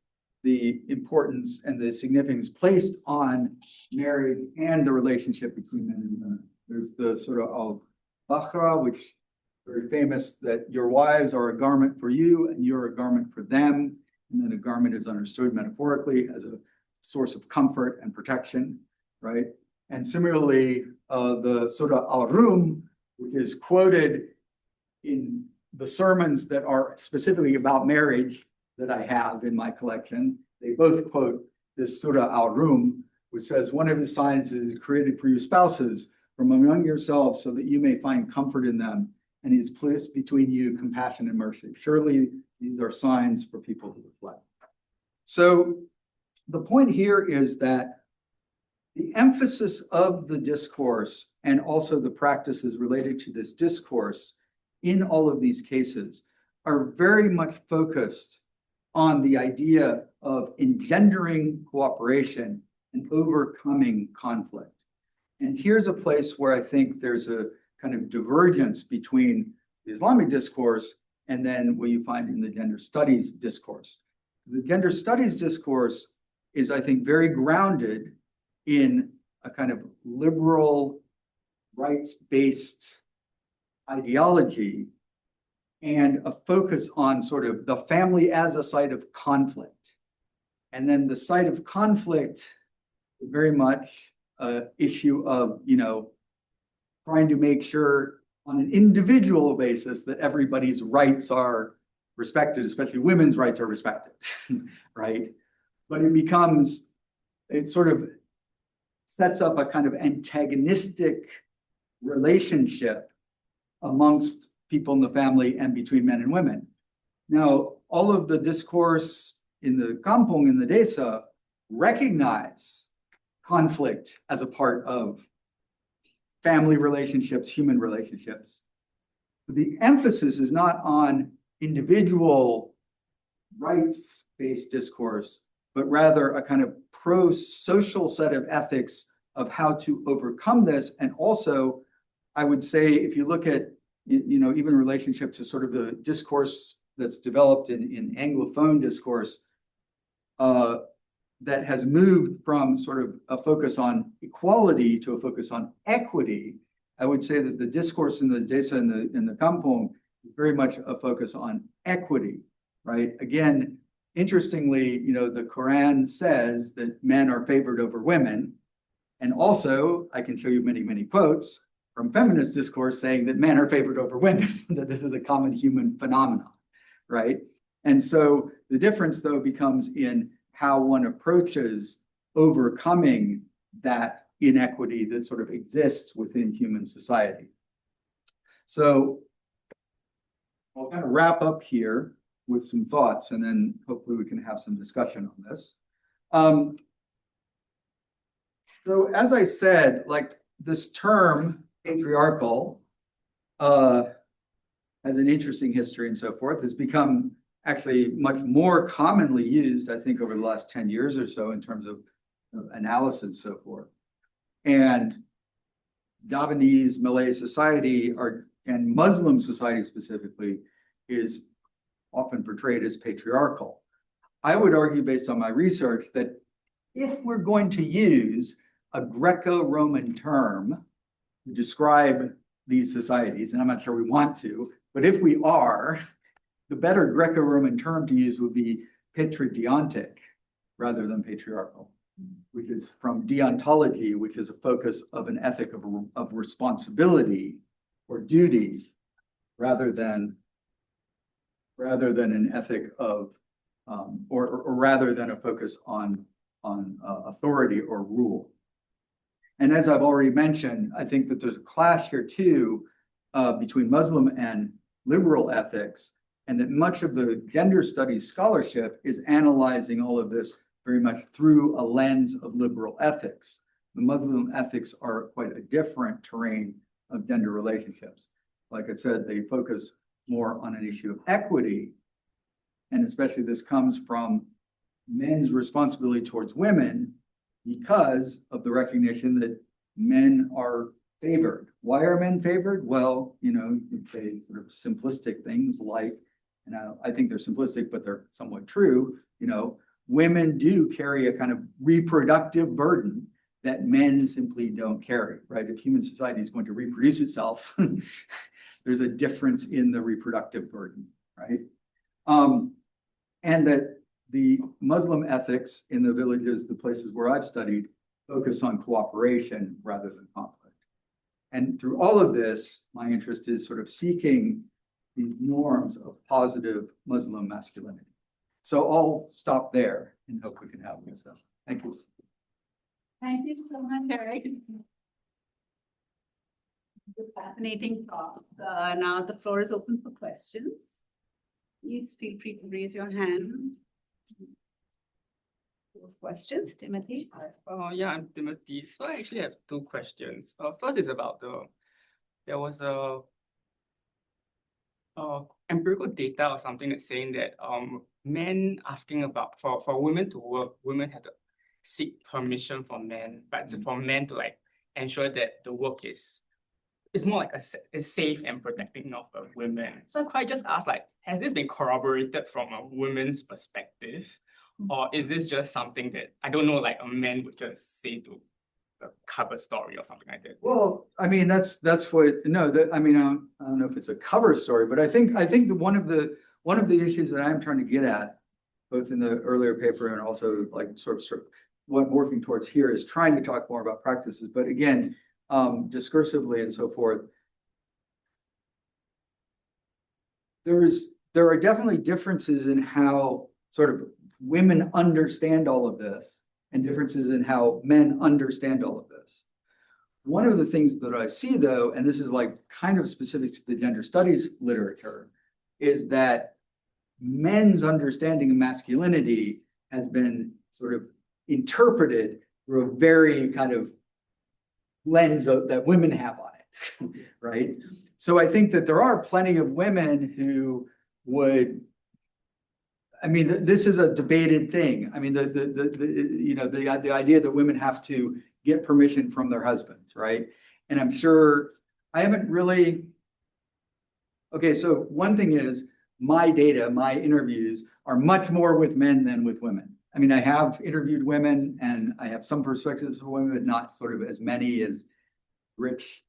the importance and the significance placed on marriage and the relationship between men and women. There's the Surah Al-Baqarah, which is very famous, that your wives are a garment for you and you're a garment for them. And then a garment is understood metaphorically as a source of comfort and protection, right? And similarly, the Surah Al-Rum, which is quoted in the sermons that are specifically about marriage that I have in my collection, they both quote this Surah Al-Rum, which says, one of his signs is created for your spouses from among yourselves so that you may find comfort in them, and he's placed between you compassion and mercy. Surely these are signs for people to reflect. So the point here is that the emphasis of the discourse and also the practices related to this discourse in all of these cases are very much focused on the idea of engendering cooperation and overcoming conflict. And here's a place where I think there's a kind of divergence between the Islamic discourse and then what you find in the gender studies discourse. The gender studies discourse is, I think, very grounded in a kind of liberal, rights-based ideology and a focus on sort of the family as a site of conflict. And then the site of conflict, very much an issue of, trying to make sure on an individual basis that everybody's rights are respected, especially women's rights are respected, right? But it sort of sets up a kind of antagonistic relationship amongst people in the family and between men and women. Now, all of the discourse in the kampung, in the desa, recognize conflict as a part of family relationships, human relationships. The emphasis is not on individual rights-based discourse, but rather a kind of pro-social set of ethics of how to overcome this. And also, I would say, if you look at, even relationship to sort of the discourse that's developed in Anglophone discourse, that has moved from sort of a focus on equality to a focus on equity, I would say that the discourse in the desa and in the kampung is very much a focus on equity, right? Again, interestingly, the Quran says that men are favored over women. And also, I can show you many, many quotes from feminist discourse saying that men are favored over women, that this is a common human phenomenon, right? And so the difference, though, becomes in how one approaches overcoming that inequity that sort of exists within human society. So I'll kind of wrap up here with some thoughts, and then hopefully we can have some discussion on this. So as I said, like this term patriarchal has an interesting history and so forth. It's become actually much more commonly used, I think, over the last 10 years or so in terms of analysis and so forth. And Javanese Malay society and Muslim society specifically is often portrayed as patriarchal. I would argue, based on my research, that if we're going to use a Greco-Roman term to describe these societies, and I'm not sure we want to, but if we are, the better Greco-Roman term to use would be patridiontic rather than patriarchal, which is from deontology, which is a focus of an ethic of responsibility or duty, rather than an ethic of, or rather than a focus on authority or rule. And as I've already mentioned, I think that there's a clash here too between Muslim and liberal ethics, and that much of the gender studies scholarship is analyzing all of this very much through a lens of liberal ethics. The Muslim ethics are quite a different terrain of gender relationships. Like I said, they focus more on an issue of equity, and especially this comes from men's responsibility towards women because of the recognition that men are favored. Why are men favored? Well, you say sort of simplistic things like, and I think they're simplistic, but they're somewhat true. Women do carry a kind of reproductive burden that men simply don't carry, right? If human society is going to reproduce itself, there's a difference in the reproductive burden, right? And that the Muslim ethics in the villages, the places where I've studied, focus on cooperation rather than conflict. And through all of this, my interest is sort of seeking these norms of positive Muslim masculinity. So I'll stop there and hope we can have this. Thank you. Thank you so much, Eric. Fascinating talk. Now the floor is open for questions. Please feel free to raise your hand. Those questions, Timothy. Yeah, I'm Timothy. So I actually have two questions. First is about there was a empirical data or something that's saying that men asking about for women to work, women have to seek permission from men, but for men to like ensure that the work is more like a safe and protecting of women. So I quite just asked, like, has this been corroborated from a woman's perspective? Or is this just something that, I don't know, like a man would just say to a cover story or something like that? Well, I mean, that's what, no, I don't know if it's a cover story, but I think that one of the issues that I'm trying to get at, both in the earlier paper and also like sort of what I'm working towards here, is trying to talk more about practices. But again, discursively and so forth, there are definitely differences in how sort of women understand all of this and differences in how men understand all of this. One of the things that I see though, and this is like kind of specific to the gender studies literature, is that men's understanding of masculinity has been sort of interpreted through a very kind of lens that women have on it, right? So I think that there are plenty of women who would, I mean, this is a debated thing. I mean, the idea that women have to get permission from their husbands, right? And I'm sure I haven't really, okay, so one thing is my data, my interviews are much more with men than with women. I mean, I have interviewed women and I have some perspectives of women, but not sort of as many as Rich.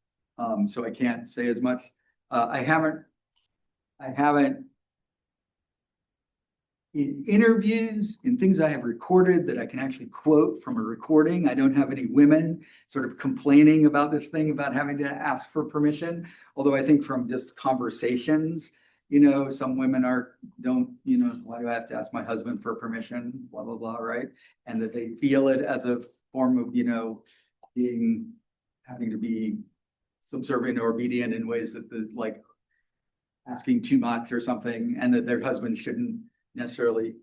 So I can't say as much. I haven't in interviews, in things I have recorded that I can actually quote from a recording. I don't have any women sort of complaining about this thing about having to ask for permission. Although I think from just conversations, some women don't, why do I have to ask my husband for permission, blah, blah, blah, right? And that they feel it as a form of, having to be subservient or obedient in ways that like asking too much or something, and that their husband shouldn't necessarily.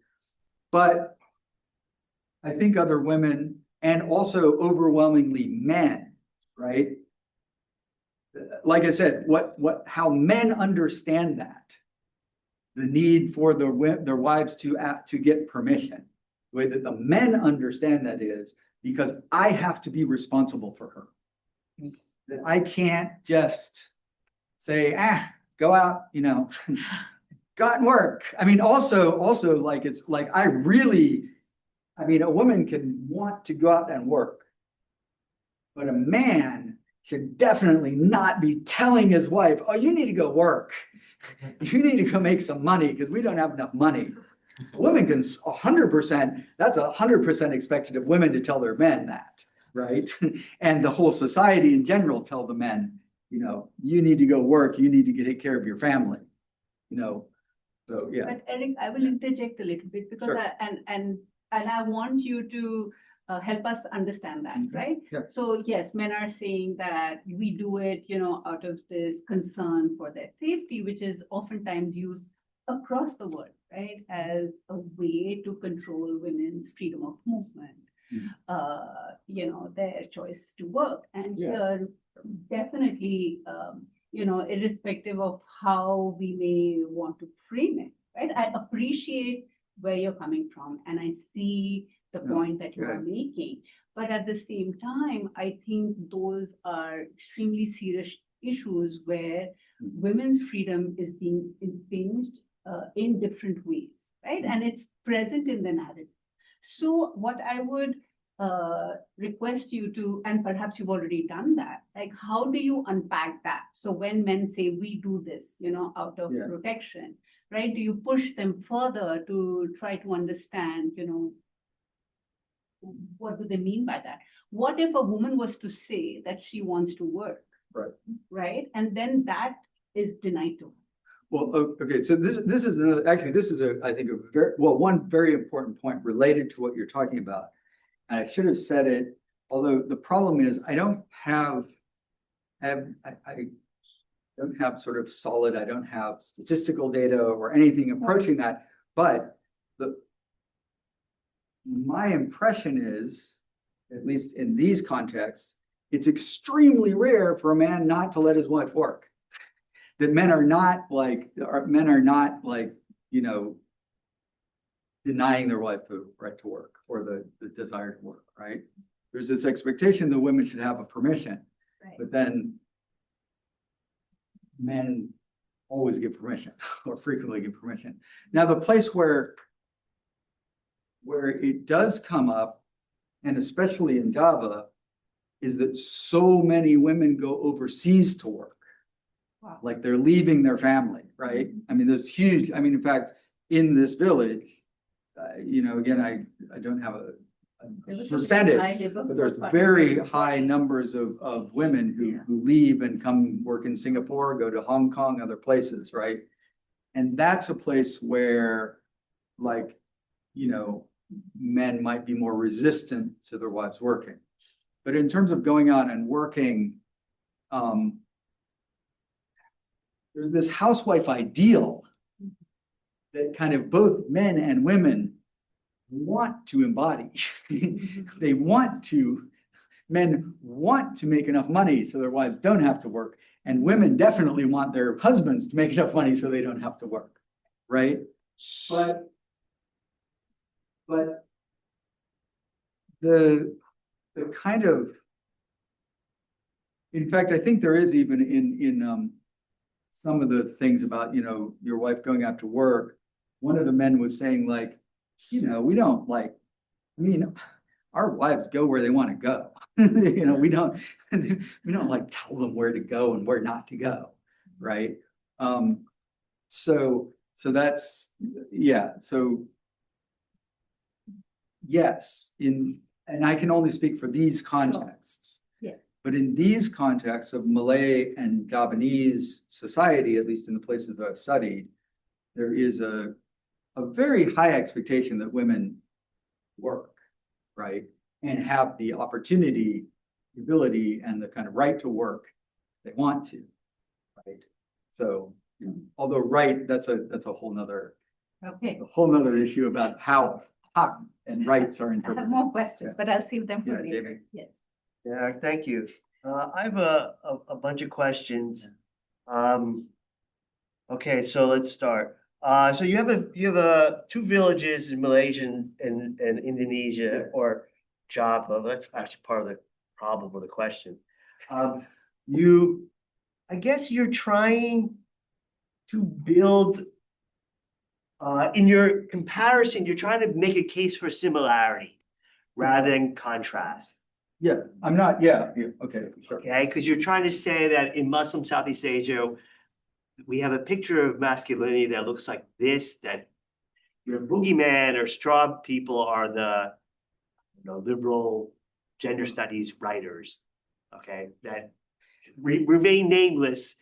But I think other women, and also overwhelmingly men, right? Like I said, how men understand that, the need for their wives to get permission, the way that the men understand that is because I have to be responsible for her. That I can't just say, go out, go out and work. I mean, also like it's like a woman can want to go out and work, but a man should definitely not be telling his wife, oh, you need to go work. You need to go make some money because we don't have enough money. A woman can 100%, that's 100% expected of women to tell their men that, right? And the whole society in general tell the men, you need to go work, you need to take care of your family, so yeah. But Eric, I will interject a little bit because Sure. I want you to help us understand that, right? Yeah. So yes, men are saying that we do it, out of this concern for their safety, which is oftentimes used across the world, right, as a way to control women's freedom of movement, their choice to work. And here, definitely, irrespective of how we may want to frame it, right? I appreciate where you're coming from and I see the point that you are making. But at the same time, I think those are extremely serious issues where women's freedom is being impinged in different ways, right? And it's present in the narrative. So what I would request you to, and perhaps you've already done that, like how do you unpack that? So when men say we do this, out of protection, right? Do you push them further to try to understand, what do they mean by that? What if a woman was to say that she wants to work, right? And then that is denied to her. Well, okay, so this is I think one very important point related to what you're talking about. And I should have said it, although the problem is I don't have sort of solid, I don't have statistical data or anything approaching that, but my impression is, at least in these contexts, it's extremely rare for a man not to let his wife work. That men are not like, denying their wife the right to work or the desire to work, right? There's this expectation that women should have a permission, but then men always give permission or frequently give permission. Now, the place where it does come up, and especially in Java, is that so many women go overseas to work. Wow. Like they're leaving their family, right? I mean, there's huge, in fact, in this village, again, I don't have a percentage, but there's very high numbers of women who leave and come work in Singapore, go to Hong Kong, other places, right? And that's a place where, like, you know, men might be more resistant to their wives working. But in terms of going out and working, there's this housewife ideal that kind of both men and women want to embody. They want to, men want to make enough money so their wives don't have to work. And women definitely want their husbands to make enough money so they don't have to work, right? But the kind of, in fact, I think there is even in some of the things about, you know, your wife going out to work, one of the men was saying, like, you know, we don't like, I mean, our wives go where they want to go. You know, we don't like tell them where to go and where not to go, right? So that's, yeah, so yes, and I can only speak for these contexts. Yeah. But in these contexts of Malay and Javanese society, at least in the places that I've studied, there is a very high expectation that women work, right? And have the opportunity, the ability, and the kind of right to work they want to, right? So, you know, although right, that's a whole nother issue about how hot and rights are I interpreted. have more questions, Yeah. but I'll save them for Yeah, later. David. Yes. Yeah, thank you. I have a bunch of questions. Okay, so let's start. So you have two villages in Malaysia and Indonesia, or Java. That's actually part of the problem with the question. I guess you're trying to build, in your comparison, you're trying to make a case for similarity rather than contrast. Yeah, I'm not, yeah, okay, sure. Okay, because you're trying to say that in Muslim Southeast Asia, we have a picture of masculinity that looks like this, that your boogeyman or straw people are the, you know, liberal gender studies writers, okay, that remain nameless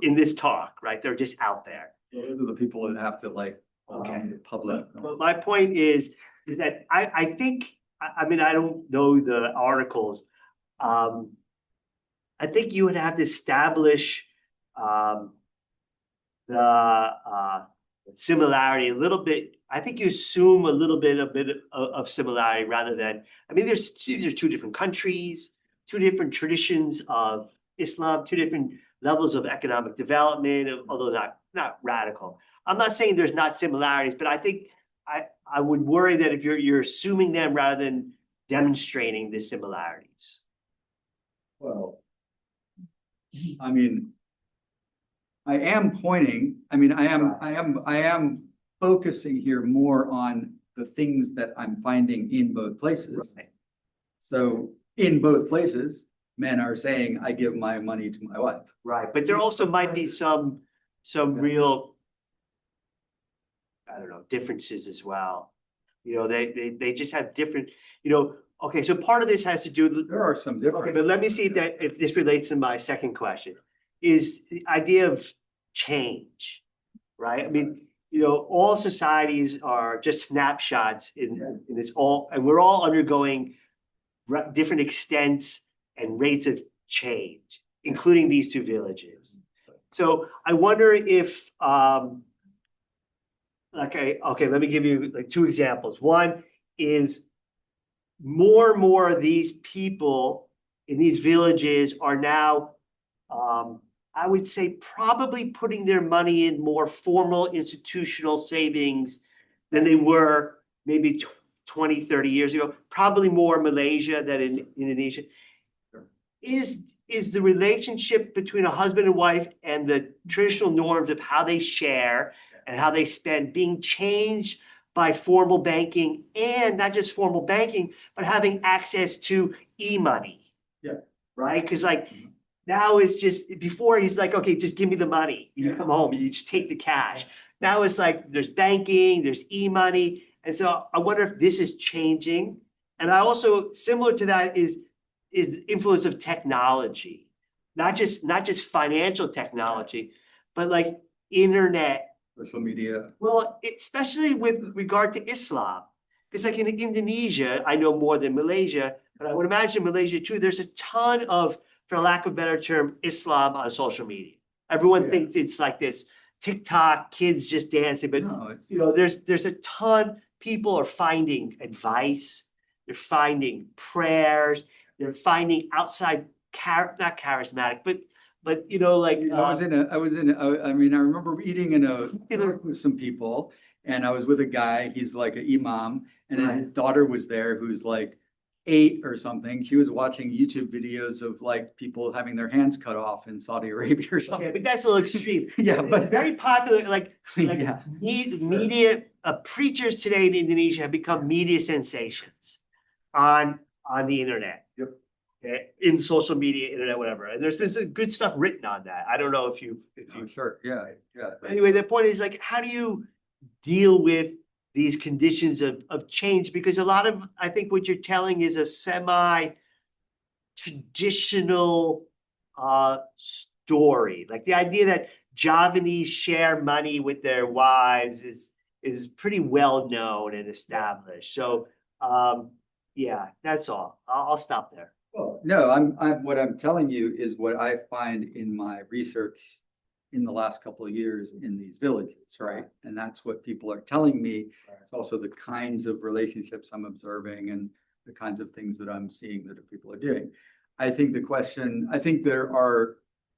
in this talk, right? They're just out there. Those are the people that have to, like, Okay. public. But my point is that I think, I mean, I don't know the articles. I think you would have to establish the similarity a little bit. I think you assume a bit of similarity rather than, I mean, these are two different countries, two different traditions of Islam, two different levels of economic development, although not radical. I'm not saying there's not similarities, but I think I would worry that if you're assuming them rather than demonstrating the similarities. Well, I mean, I am pointing, I mean, I am focusing here more on the things that I'm finding in both places. Right. So in both places, men are saying, I give my money to my wife. Right, but there also might be some real, I don't know, differences as well. You know, they just have different, you know, okay, so part of this has to do, There are some okay, differences. but let me see if this relates to my second question, is the idea of change, right? I mean, you know, all societies are just snapshots in it's all, and we're all undergoing different extents and rates of change, including these two villages. So I wonder if, okay, let me give you like two examples. One is more and more of these people in these villages are now, I would say, probably putting their money in more formal institutional savings than they were maybe 20, 30 years ago, probably more Malaysia than in Indonesia. Is the relationship between a husband and wife and the traditional norms of how they share and how they spend being changed by formal banking, and not just formal banking, but having access to e-money? Yeah. Right? Because like now it's just, before he's like, okay, just give me the money. You come home, you just take the cash. Now it's like there's banking, there's e-money. And so I wonder if this is changing. And I also, similar to that is the influence of technology, not just financial technology, but like internet social media. Well, especially with regard to Islam, because like in Indonesia, I know more than Malaysia, but I would imagine Malaysia too, there's a ton of, for lack of a better term, Islam on social media. Everyone Yeah. thinks it's like this TikTok, kids just dancing, but No, it's, you know, there's a ton, people are finding advice, they're finding prayers, they're finding outside not charismatic, but you know, like I mean, I remember eating in a with some people, and I was with a guy, he's like an imam, and then his daughter was there who's like 8 or something. She was watching YouTube videos of like people having their hands cut off in Saudi Arabia or yeah, something. but that's a little extreme. Yeah, It's but very popular, like yeah, media preachers today in Indonesia have become media sensations on the internet. Yep. Okay, in social media, internet, whatever. And there's been some good stuff written on that. I don't know if you oh, sure, yeah. but anyway, the point is like, how do you deal with these conditions of change? Because a lot of, I think what you're telling is a semi-traditional story. Like the idea that Javanese share money with their wives is pretty well known and established. So yeah, that's all. I'll stop there. Well, no, what I'm telling you is what I find in my research in the last couple of years in these villages, right? And that's what people are telling me. It's also the kinds of relationships I'm observing and the kinds of things that I'm seeing that people are doing. I think there are,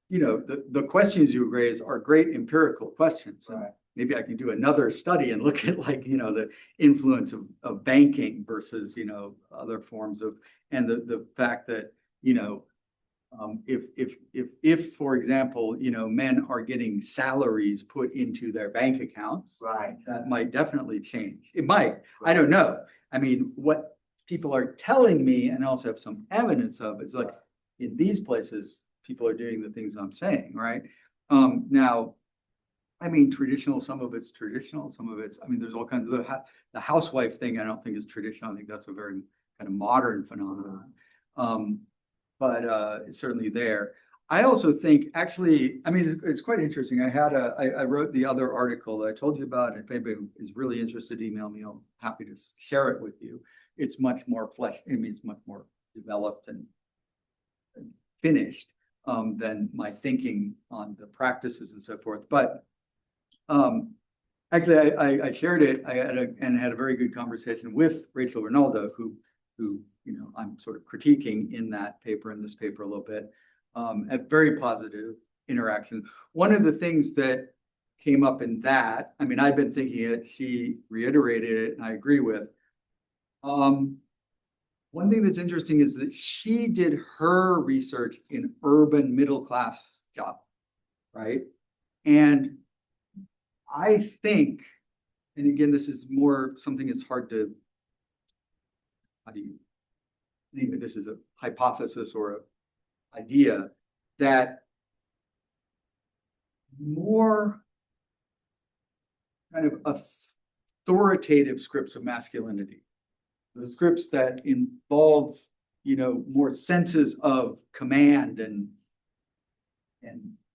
you know, the questions you raise are great empirical questions. Right. Maybe I can do another study and look at like, you know, the influence of banking versus, you know, other forms of, and the fact that, you know, if, for example, you know, men are getting salaries put into their bank accounts, Right. that might definitely change. It might, I don't know. I mean, what people are telling me and also have some evidence of is like, in these places, people are doing the things I'm saying, right? Now, I mean, some of it's traditional, some of it's, I mean, there's all kinds of, the housewife thing, I don't think is traditional. I think that's a very kind of modern phenomenon. But it's certainly there. I also think, actually, I mean, it's quite interesting. I wrote the other article that I told you about. If anybody is really interested, email me. I'm happy to share it with you. It's much more it's much more developed and finished than my thinking on the practices and so forth. But actually, I shared it. I had a very good conversation with Rachel Ronaldo, who you know I'm sort of critiquing in that paper, in this paper a little bit. A very positive interaction. One of the things that came up in that, I mean, I've been thinking it. She reiterated it, and I agree with. One thing that's interesting is that she did her research in urban middle class job, right? And I think, and again, this is more something that's hard to, how do you name it? This is a hypothesis or an idea that more kind of authoritative scripts of masculinity, the scripts that involve, you know, more senses of command and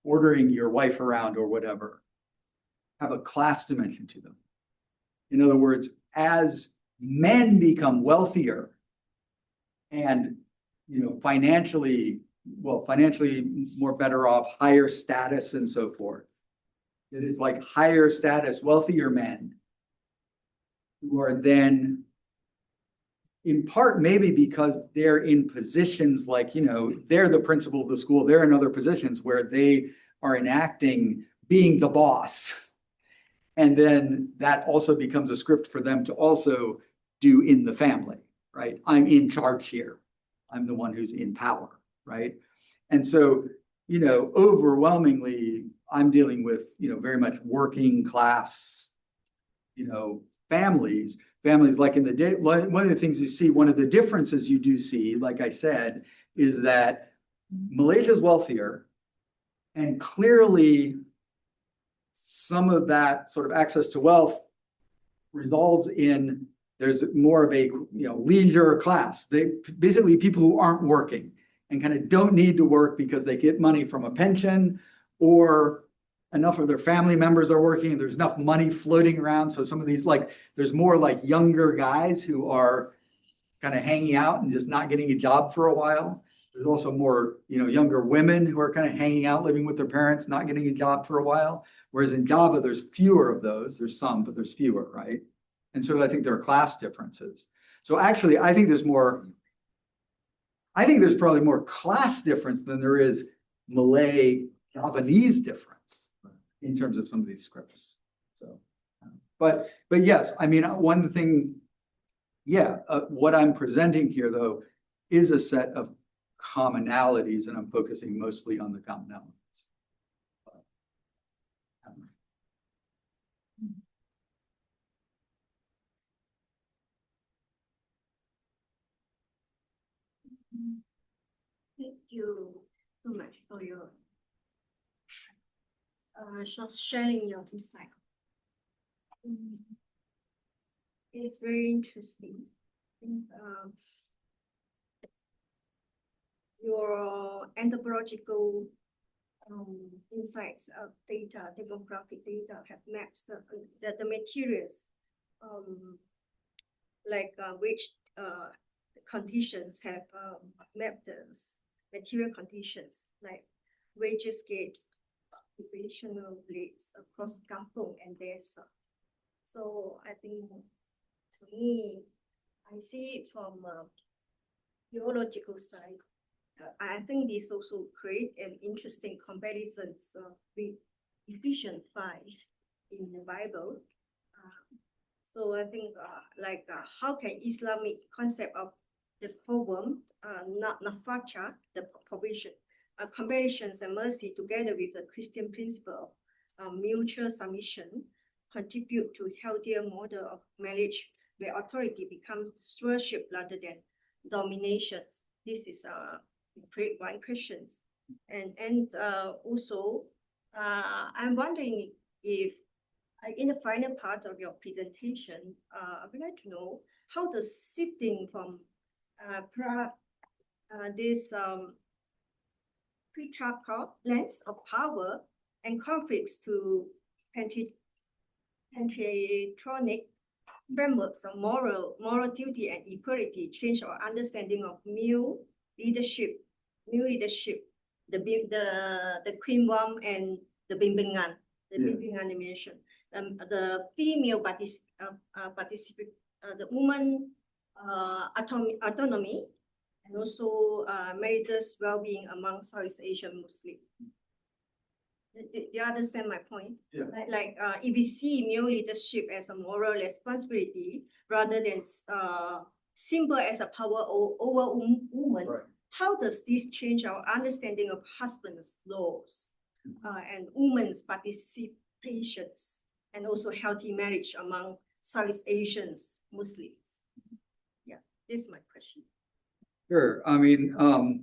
ordering your wife around or whatever, have a class dimension to them. In other words, as men become wealthier and, you know, financially more better off, higher status and so forth, it is like higher status, wealthier men who are then, in part, maybe because they're in positions like, you know, they're the principal of the school, they're in other positions where they are enacting being the boss. And then that also becomes a script for them to also do in the family, right? I'm in charge here. I'm the one who's in power, right? And so, you know, overwhelmingly, I'm dealing with, you know, very much working class, you know, families like in the day. One of the things you see, one of the differences you do see, like I said, is that Malaysia's wealthier, and clearly some of that sort of access to wealth results in there's more of a, you know, leisure class. They basically people who aren't working and kind of don't need to work because they get money from a pension or enough of their family members are working, and there's enough money floating around. So some of these, like, there's more like younger guys who are kind of hanging out and just not getting a job for a while. There's also more, younger women who are kind of hanging out, living with their parents, not getting a job for a while. Whereas in Java, there's fewer of those. There's some, but there's fewer, right? And so I think there are class differences. So actually, I think there's probably more class difference than there is Malay Javanese difference in terms of some of these scripts. So, but yes, I mean, one thing, what I'm presenting here though is a set of commonalities, and I'm focusing mostly on the commonalities. Thank you so much for your sharing your insight. It's very interesting. Your anthropological insights of data, demographic data have mapped the materials, which conditions have mapped the material conditions like wages gaps, occupational rates across kampong and desa. So I think, to me, I see it from theological side. I think this also create an interesting comparisons with Ephesians 5 in the Bible. So I think how can Islamic concept of the problem, nafacha, the provision, comparisons and mercy together with the Christian principle of mutual submission contribute to healthier model of marriage where authority becomes stewardship rather than domination. This is one question. And also, I'm wondering if in the final part of your presentation, I would like to know how the shifting from this patriarchal lens of power and conflicts to patriotic frameworks of moral duty and equality change our understanding of new leadership, the Queen Wam and the Bimbingan, Bimbingan mentioned, the female participant, the woman autonomy, and also marital well-being among Southeast Asian Muslims. Do you understand my point? Yeah. If we see male leadership as a moral responsibility rather than simple as a power over women, Right. how does this change our understanding of husbands' roles and women's participations, and also healthy marriage among Southeast Asians Muslims? Yeah, this is my question. Sure. I mean, I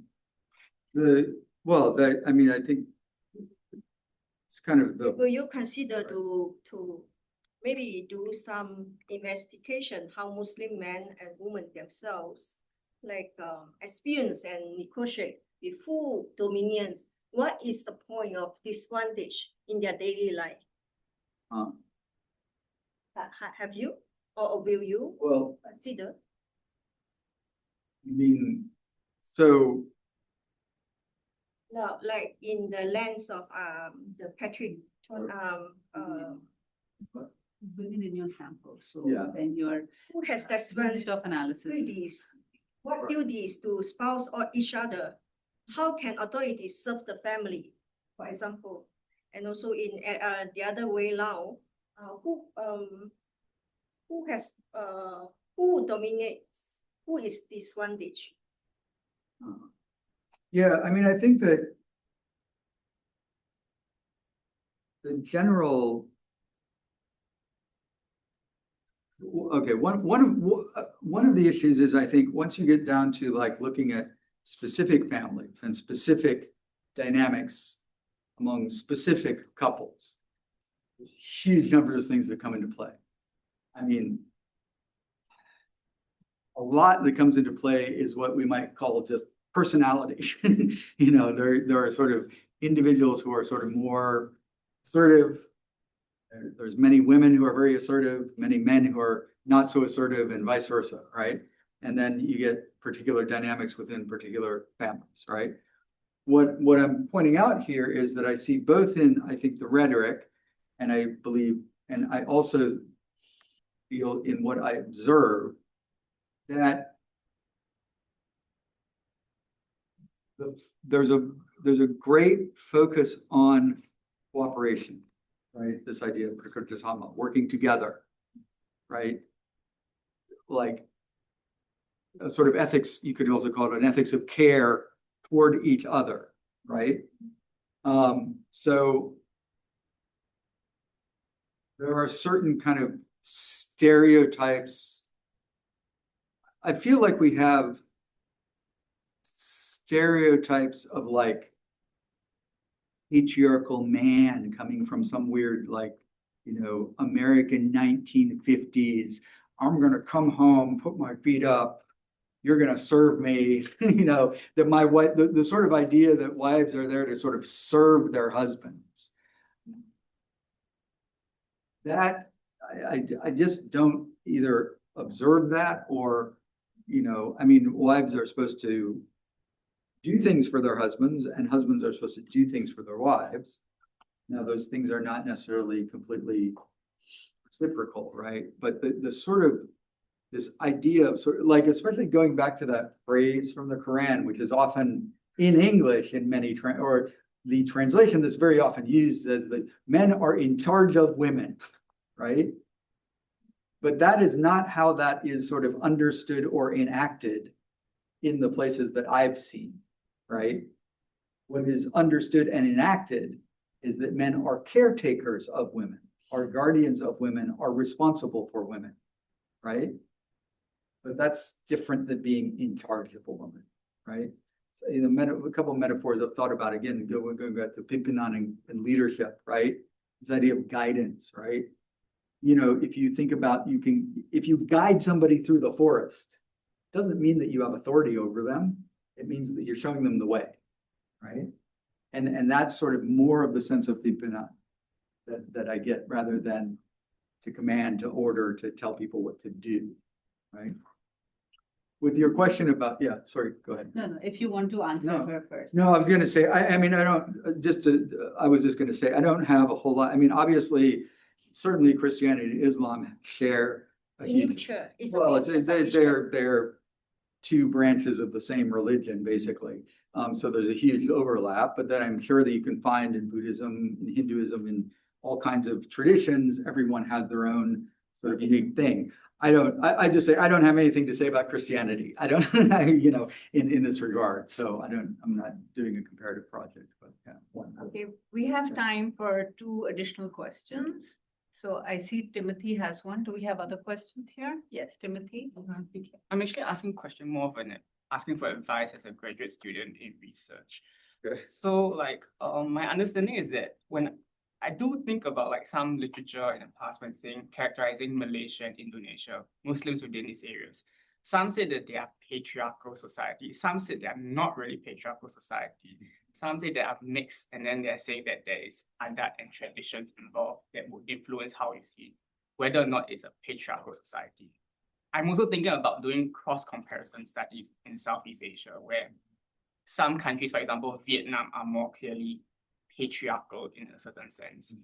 think it's kind of the. Will you consider to maybe do some investigation how Muslim men and women themselves experience and negotiate with full dominions? What is the point of disadvantage in their daily life? Have you or will you consider? I mean, so. No, like in the lens of the Patrick Bring it in your sample, so Yeah. then you're who has that unit of analysis. duties? What duties do spouse or each other? How can authorities serve the family, for example? And also in the other way around, who dominates? Who is disadvantaged? Yeah, I mean, I think that the general. Okay, one of the issues is, I think, once you get down to looking at specific families and specific dynamics among specific couples, there's huge numbers of things that come into play. I mean, a lot that comes into play is what we might call just personality. There are sort of individuals who are sort of more assertive. There's many women who are very assertive, many men who are not so assertive, and vice versa, right? And then you get particular dynamics within particular families, right? What I'm pointing out here is that I see both in, I think, the rhetoric, and I believe, and I also feel in what I observe, that there's a great focus on cooperation, right? This idea of working together, right? Like a sort of ethics, you could also call it an ethics of care toward each other, right? So there are certain kind of stereotypes. I feel like we have stereotypes of like patriarchal man coming from some weird, like, American 1950s. I'm going to come home, put my feet up. You're going to serve me. That my wife, the sort of idea that wives are there to sort of serve their husbands. That I just don't either observe that or, wives are supposed to do things for their husbands and husbands are supposed to do things for their wives. Now, those things are not necessarily completely reciprocal, right? But the sort of this idea of sort of like, especially going back to that phrase from the Quran, which is often in English in many, or the translation that's very often used as that men are in charge of women, right? But that is not how that is sort of understood or enacted in the places that I've seen, right? What is understood and enacted is that men are caretakers of women, are guardians of women, are responsible for women, right? But that's different than being in charge of a woman, right? So, a couple of metaphors I've thought about, again, going back to pimpinan and leadership, right? This idea of guidance, right? If you think about, if you guide somebody through the forest, doesn't mean that you have authority over them. It means that you're showing them the way, right? And that's sort of more of the sense of pimpinan that I get, rather than to command, to order, to tell people what to do, right? With your question about, yeah, sorry, go ahead. No, if you want to answer No. her first. No, I was going to say, I was just going to say, I don't have a whole lot. I mean, obviously, certainly Christianity and Islam share a huge, Neutral. It's well, a neutral they're two branches of the same religion, basically. So there's a huge overlap, but then I'm sure that you can find in Buddhism, in Hinduism, in all kinds of traditions, everyone has their own sort of unique thing. I just say, I don't have anything to say about Christianity. I don't, in this regard. So I'm not doing a comparative project, but yeah. Okay, we have time for 2 additional questions. So I see Timothy has one. Do we have other questions here? Yes, Timothy. I'm actually asking question more of asking for advice as a graduate student in research. Okay. So like my understanding is that when I do think about like some literature in the past when characterizing Malaysia and Indonesia, Muslims within these areas, some say that they are patriarchal society, some say they are not really patriarchal society, some say they are mixed, and then they're saying that there is adat and traditions involved that would influence how you see whether or not it's a patriarchal society. I'm also thinking about doing cross-comparison studies in Southeast Asia, where some countries, for example, Vietnam, are more clearly patriarchal in a certain sense.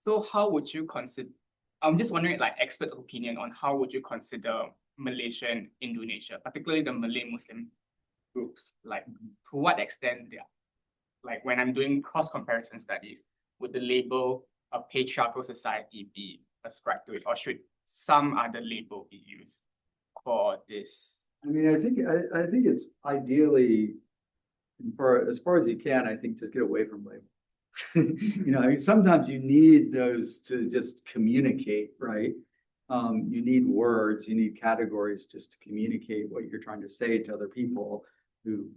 So how would you consider, I'm just wondering, like, expert opinion on how would you consider Malaysia and Indonesia, particularly the Malay Muslim groups, like to what extent they are, like when I'm doing cross-comparison studies, would the label a patriarchal society be ascribed to it, or should some other label be used for this? I mean, I think it's ideally, as far as you can, I think just get away from labels. I mean, sometimes you need those to just communicate, right? You need words, you need categories just to communicate what you're trying to say to other people to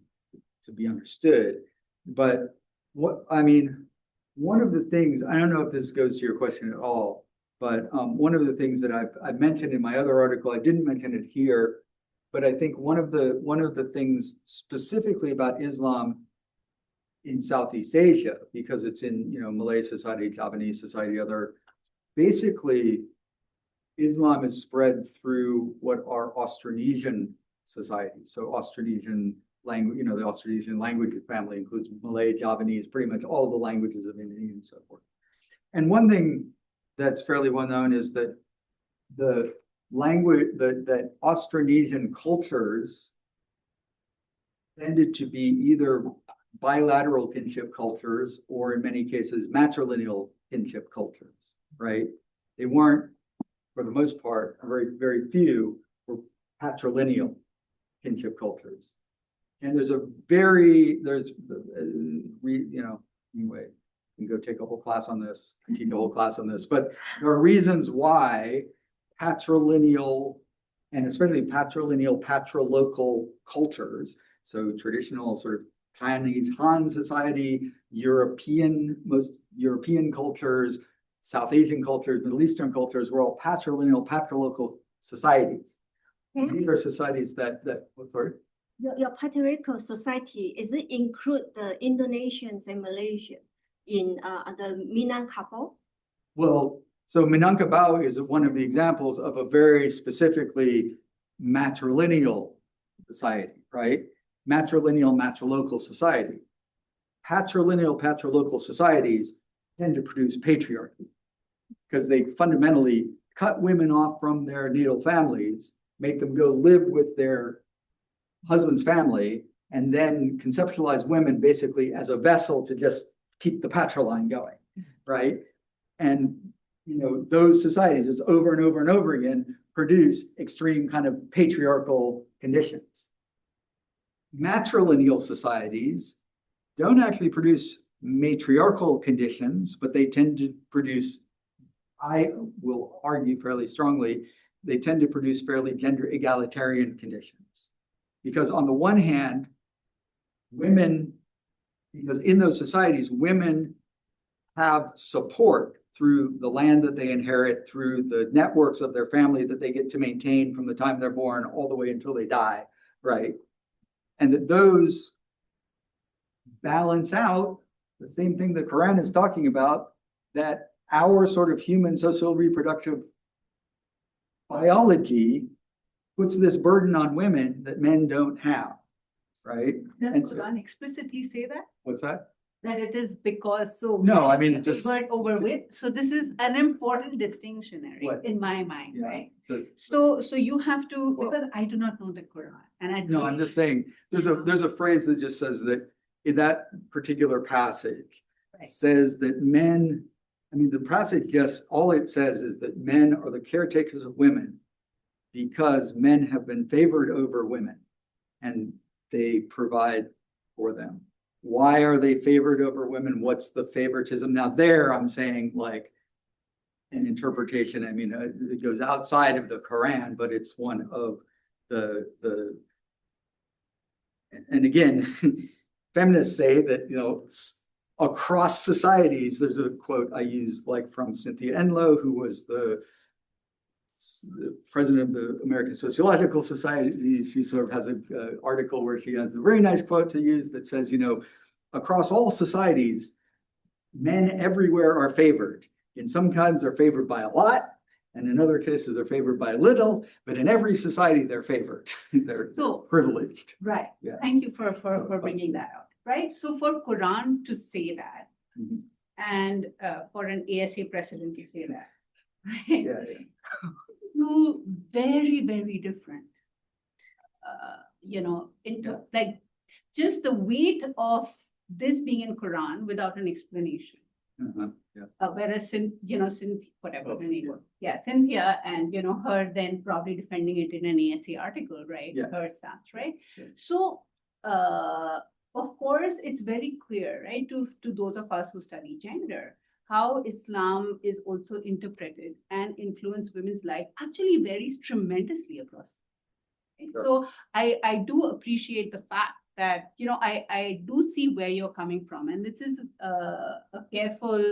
be understood. But one of the things, I don't know if this goes to your question at all, but one of the things that I've mentioned in my other article, I didn't mention it here, but I think one of the things specifically about Islam in Southeast Asia, because it's in, Malay society, Javanese society, basically, Islam is spread through what are Austronesian societies. So Austronesian language, the Austronesian language family includes Malay, Javanese, pretty much all the languages of Indonesia and so forth. And one thing that's fairly well known is that the language, that Austronesian cultures tended to be either bilateral kinship cultures or in many cases matrilineal kinship cultures, right? They weren't, for the most part, very few were patrilineal kinship cultures. And anyway, you can go take a whole class on this, teach a whole class on this, but there are reasons why patrilineal and especially patrilineal, patrilocal cultures, so traditional sort of Chinese Han society, most European cultures, South Asian cultures, Middle Eastern cultures were all patrilineal, patrilocal societies. Okay. These are societies that sorry? Your patriarchal society, is it include the Indonesians and Malaysians in the Minangkabau? Well, so Minangkabau is one of the examples of a very specifically matrilineal society, right? Matrilineal, matrilocal society. Patrilineal, patrilocal societies tend to produce patriarchy because they fundamentally cut women off from their natal families, make them go live with their husband's family, and then conceptualize women basically as a vessel to just keep the patriline going, right? And those societies just over and over and over again produce extreme kind of patriarchal conditions. Matrilineal societies don't actually produce matriarchal conditions, but they tend to produce, I will argue fairly strongly, they tend to produce fairly gender egalitarian conditions. Because on the one hand, because in those societies, women have support through the land that they inherit, through the networks of their family that they get to maintain from the time they're born all the way until they die, right? And that those balance out the same thing the Quran is talking about, that our sort of human social reproductive biology puts this burden on women that men don't have, right? Does And Quran explicitly say that? What's that? That it is because so. No, I mean, men it just- favored over with. So this is an important distinction, Eric, What? in my mind, Yeah, right? so So you have to, Well- because I do not know the Quran, and I. no, I'm just saying, there's a phrase that just says that in that particular passage Right. says that men, the passage, yes, all it says is that men are the caretakers of women because men have been favored over women and they provide for them. Why are they favored over women? What's the favoritism? Now there, I'm saying like an interpretation, it goes outside of the Quran, but it's one of and again, feminists say that, across societies, there's a quote I use like from Cynthia Enloe, who was the president of the American Sociological Society. She sort of has an article where she has a very nice quote to use that says, across all societies, men everywhere are favored. In some kinds, they're favored by a lot, and in other cases, they're favored by a little, but in every society, they're favored. they're So- privileged. Right. Yeah. Thank you for bringing that out, right? So for Quran to say that, Mhm. and for an ASA president to say that, right? Yeah, yeah. Two very, very different, like just the weight of this being in Quran without an explanation. Uh-huh. Yeah. Whereas, Cynthia, whatever Oh, her name yeah. was. Yeah, Cynthia, and, her then probably defending it in an ASA article, right? Yeah. Her stance, right? Yeah. So, of course, it's very clear, right, to those of us who study gender, how Islam is also interpreted and influenced women's life actually varies tremendously across. Right? Sure. So I do appreciate the fact that, I do see where you're coming from. And this is a careful,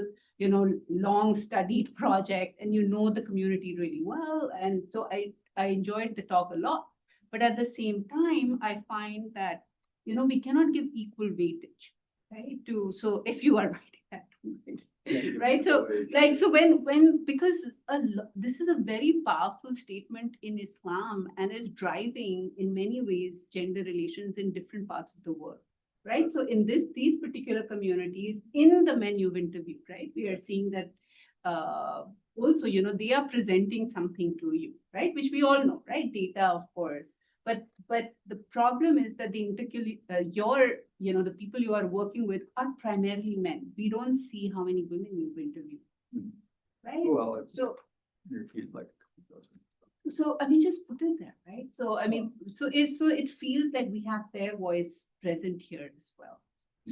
long studied project, and the community really well. And so I enjoyed the talk a lot. But at the same time, I find that, we cannot give equal weightage. right? So if you are writing that, Yeah. right? So because this is a very powerful statement in Islam and is driving in many ways gender relations in different parts of the world, right? So in these particular communities, in the men you've interviewed, right, we are seeing that also, they are presenting something to you, right? Which we all know, right? Data, of course. But the problem is that the the people you are working with are primarily men. We don't see how many women you've interviewed, Mhm. right? Well, So if you'd like. so I mean, just put it there, right? So I mean, so it feels like we have their voice present here as well.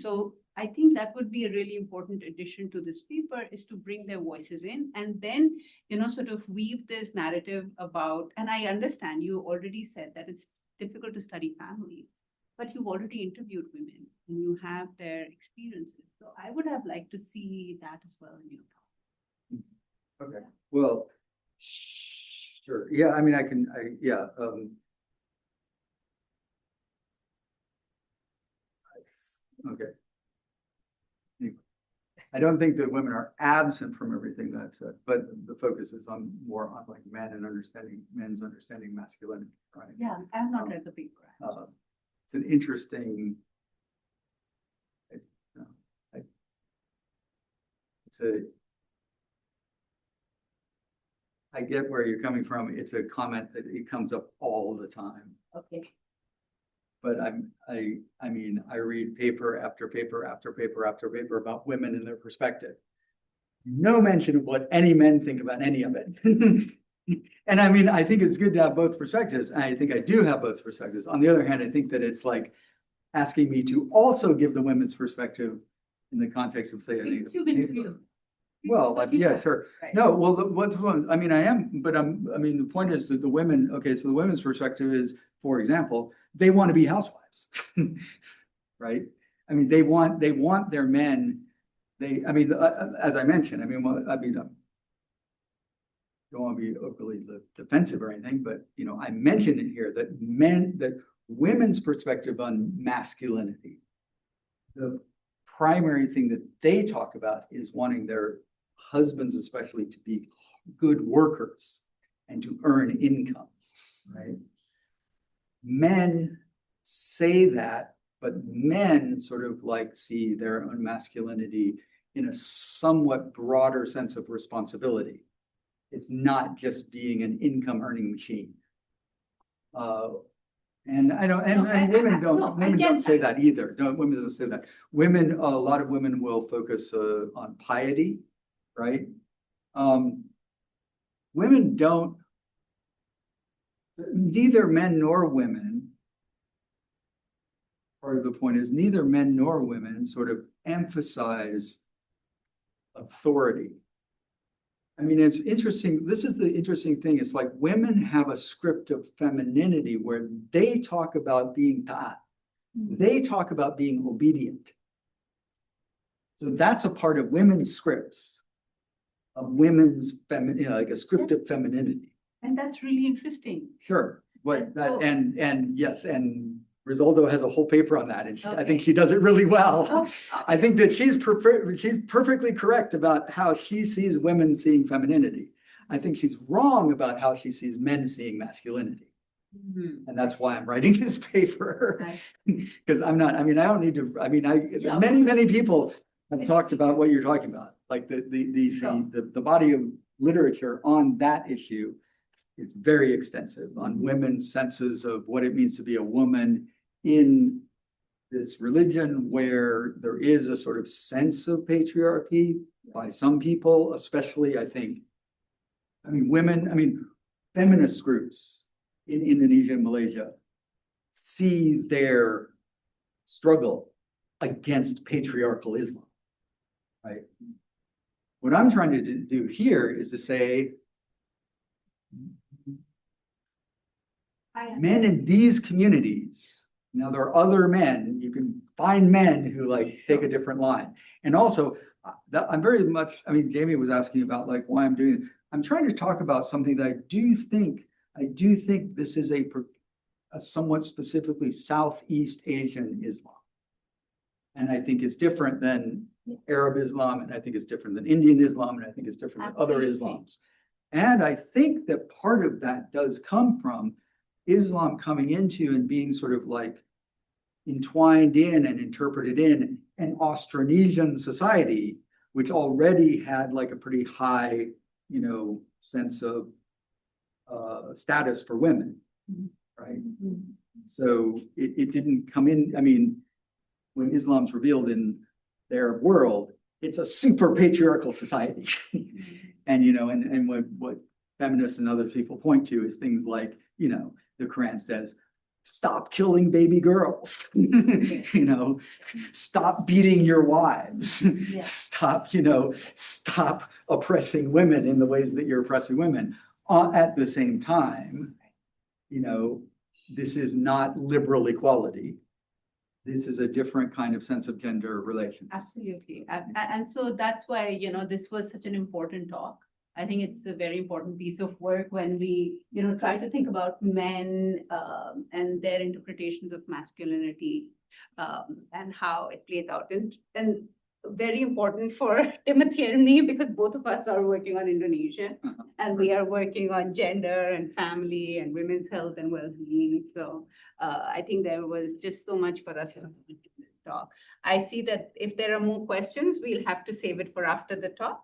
So I think that would be a really important addition to this paper, is to bring their voices in and then, sort of weave this narrative about, and I understand you already said that it's difficult to study families, but you've already interviewed women and you have their experiences. So I would have liked to see that as well in your talk. Okay, well, sure. Yeah, I mean, yeah. Okay. Anyway, I don't think that women are absent from everything that I've said, but the focus is on more on like men's understanding masculinity, right? Yeah, I have not read the paper. It's an interesting. I get where you're coming from. It's a comment that it comes up all the time. Okay. But I mean, I read paper after paper after paper after paper about women and their perspective. No mention of what any men think about any of it. And I mean, I think it's good to have both perspectives. And I think I do have both perspectives. On the other hand, I think that it's like asking me to also give the women's perspective in the context of, say, Because you've interviewed. well, Because you yeah, have, sure. right. No, well, what's one? I mean, I am, but I mean, the point is that the women, okay, so the women's perspective is, for example, they want to be housewives, right? I mean, they want their men. I mean, as I mentioned, I mean, don't want to be overly defensive or anything, but I mentioned it here that women's perspective on masculinity, the primary thing that they talk about is wanting their husbands, especially, to be good workers and to earn income, right? Men say that, but men sort of like see their own masculinity in a somewhat broader sense of responsibility. It's not just being an income earning machine. And I don't, and women don't say that either. No, women don't say that. Women, a lot of women will focus on piety, right? Women don't, neither men nor women, part of the point is neither men nor women sort of emphasize authority. I mean, it's interesting. This is the interesting thing. It's like women have a script of femininity where they talk about being ta'at. They talk about being obedient. So that's a part of women's scripts, of women's like a script of femininity. And that's really interesting. Sure, but And so- and yes, and Risoldo has a whole paper on that, and I think Okay. she does it really well. Oh, I think that she's perfectly correct about how she sees women seeing femininity. I think she's wrong about how she sees men seeing masculinity. Mhm. And that's why I'm writing this paper. Right. Because I don't need to, Yeah. many people have talked about what you're talking about. Like the body of literature on that issue is very extensive on women's senses of what it means to be a woman in this religion where there is a sort of sense of patriarchy by some people, especially, feminist groups in Indonesia and Malaysia see their struggle against patriarchal Islam, right? What I'm trying to do here is to say, men in these communities, now there are other men, you can find men who like take a different line. And also that I'm very much, Jamie was asking about like why I'm doing it. I'm trying to talk about something that I do think this is a somewhat specifically Southeast Asian Islam. And I think it's different than Arab Islam, and I think it's different than Indian Islam, and I think it's different than other Absolutely. Islams. And I think that part of that does come from Islam coming into and being sort of like entwined in and interpreted in an Austronesian society, which already had like a pretty high, sense of status for women, right? So it didn't come in. I mean, when Islam's revealed in the Arab world, it's a super patriarchal society. And and what feminists and other people point to is things like, the Quran says, stop killing baby girls, stop beating your wives, Yeah. stop oppressing women in the ways that you're oppressing women. At the same time, this is not liberal equality. This is a different kind of sense of gender relations. Absolutely. And so that's why, this was such an important talk. I think it's a very important piece of work when we, try to think about men and their interpretations of masculinity and how it plays out. And very important for Timothy and me, because both of us are working on Indonesia and we are working on gender and family and women's health and well-being. So I think there was just so much for us in this talk. I see that if there are more questions, we'll have to save it for after the talk.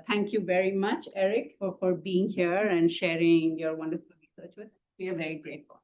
Thank you very much, Eric, for being here and sharing your wonderful research with us. We are very grateful.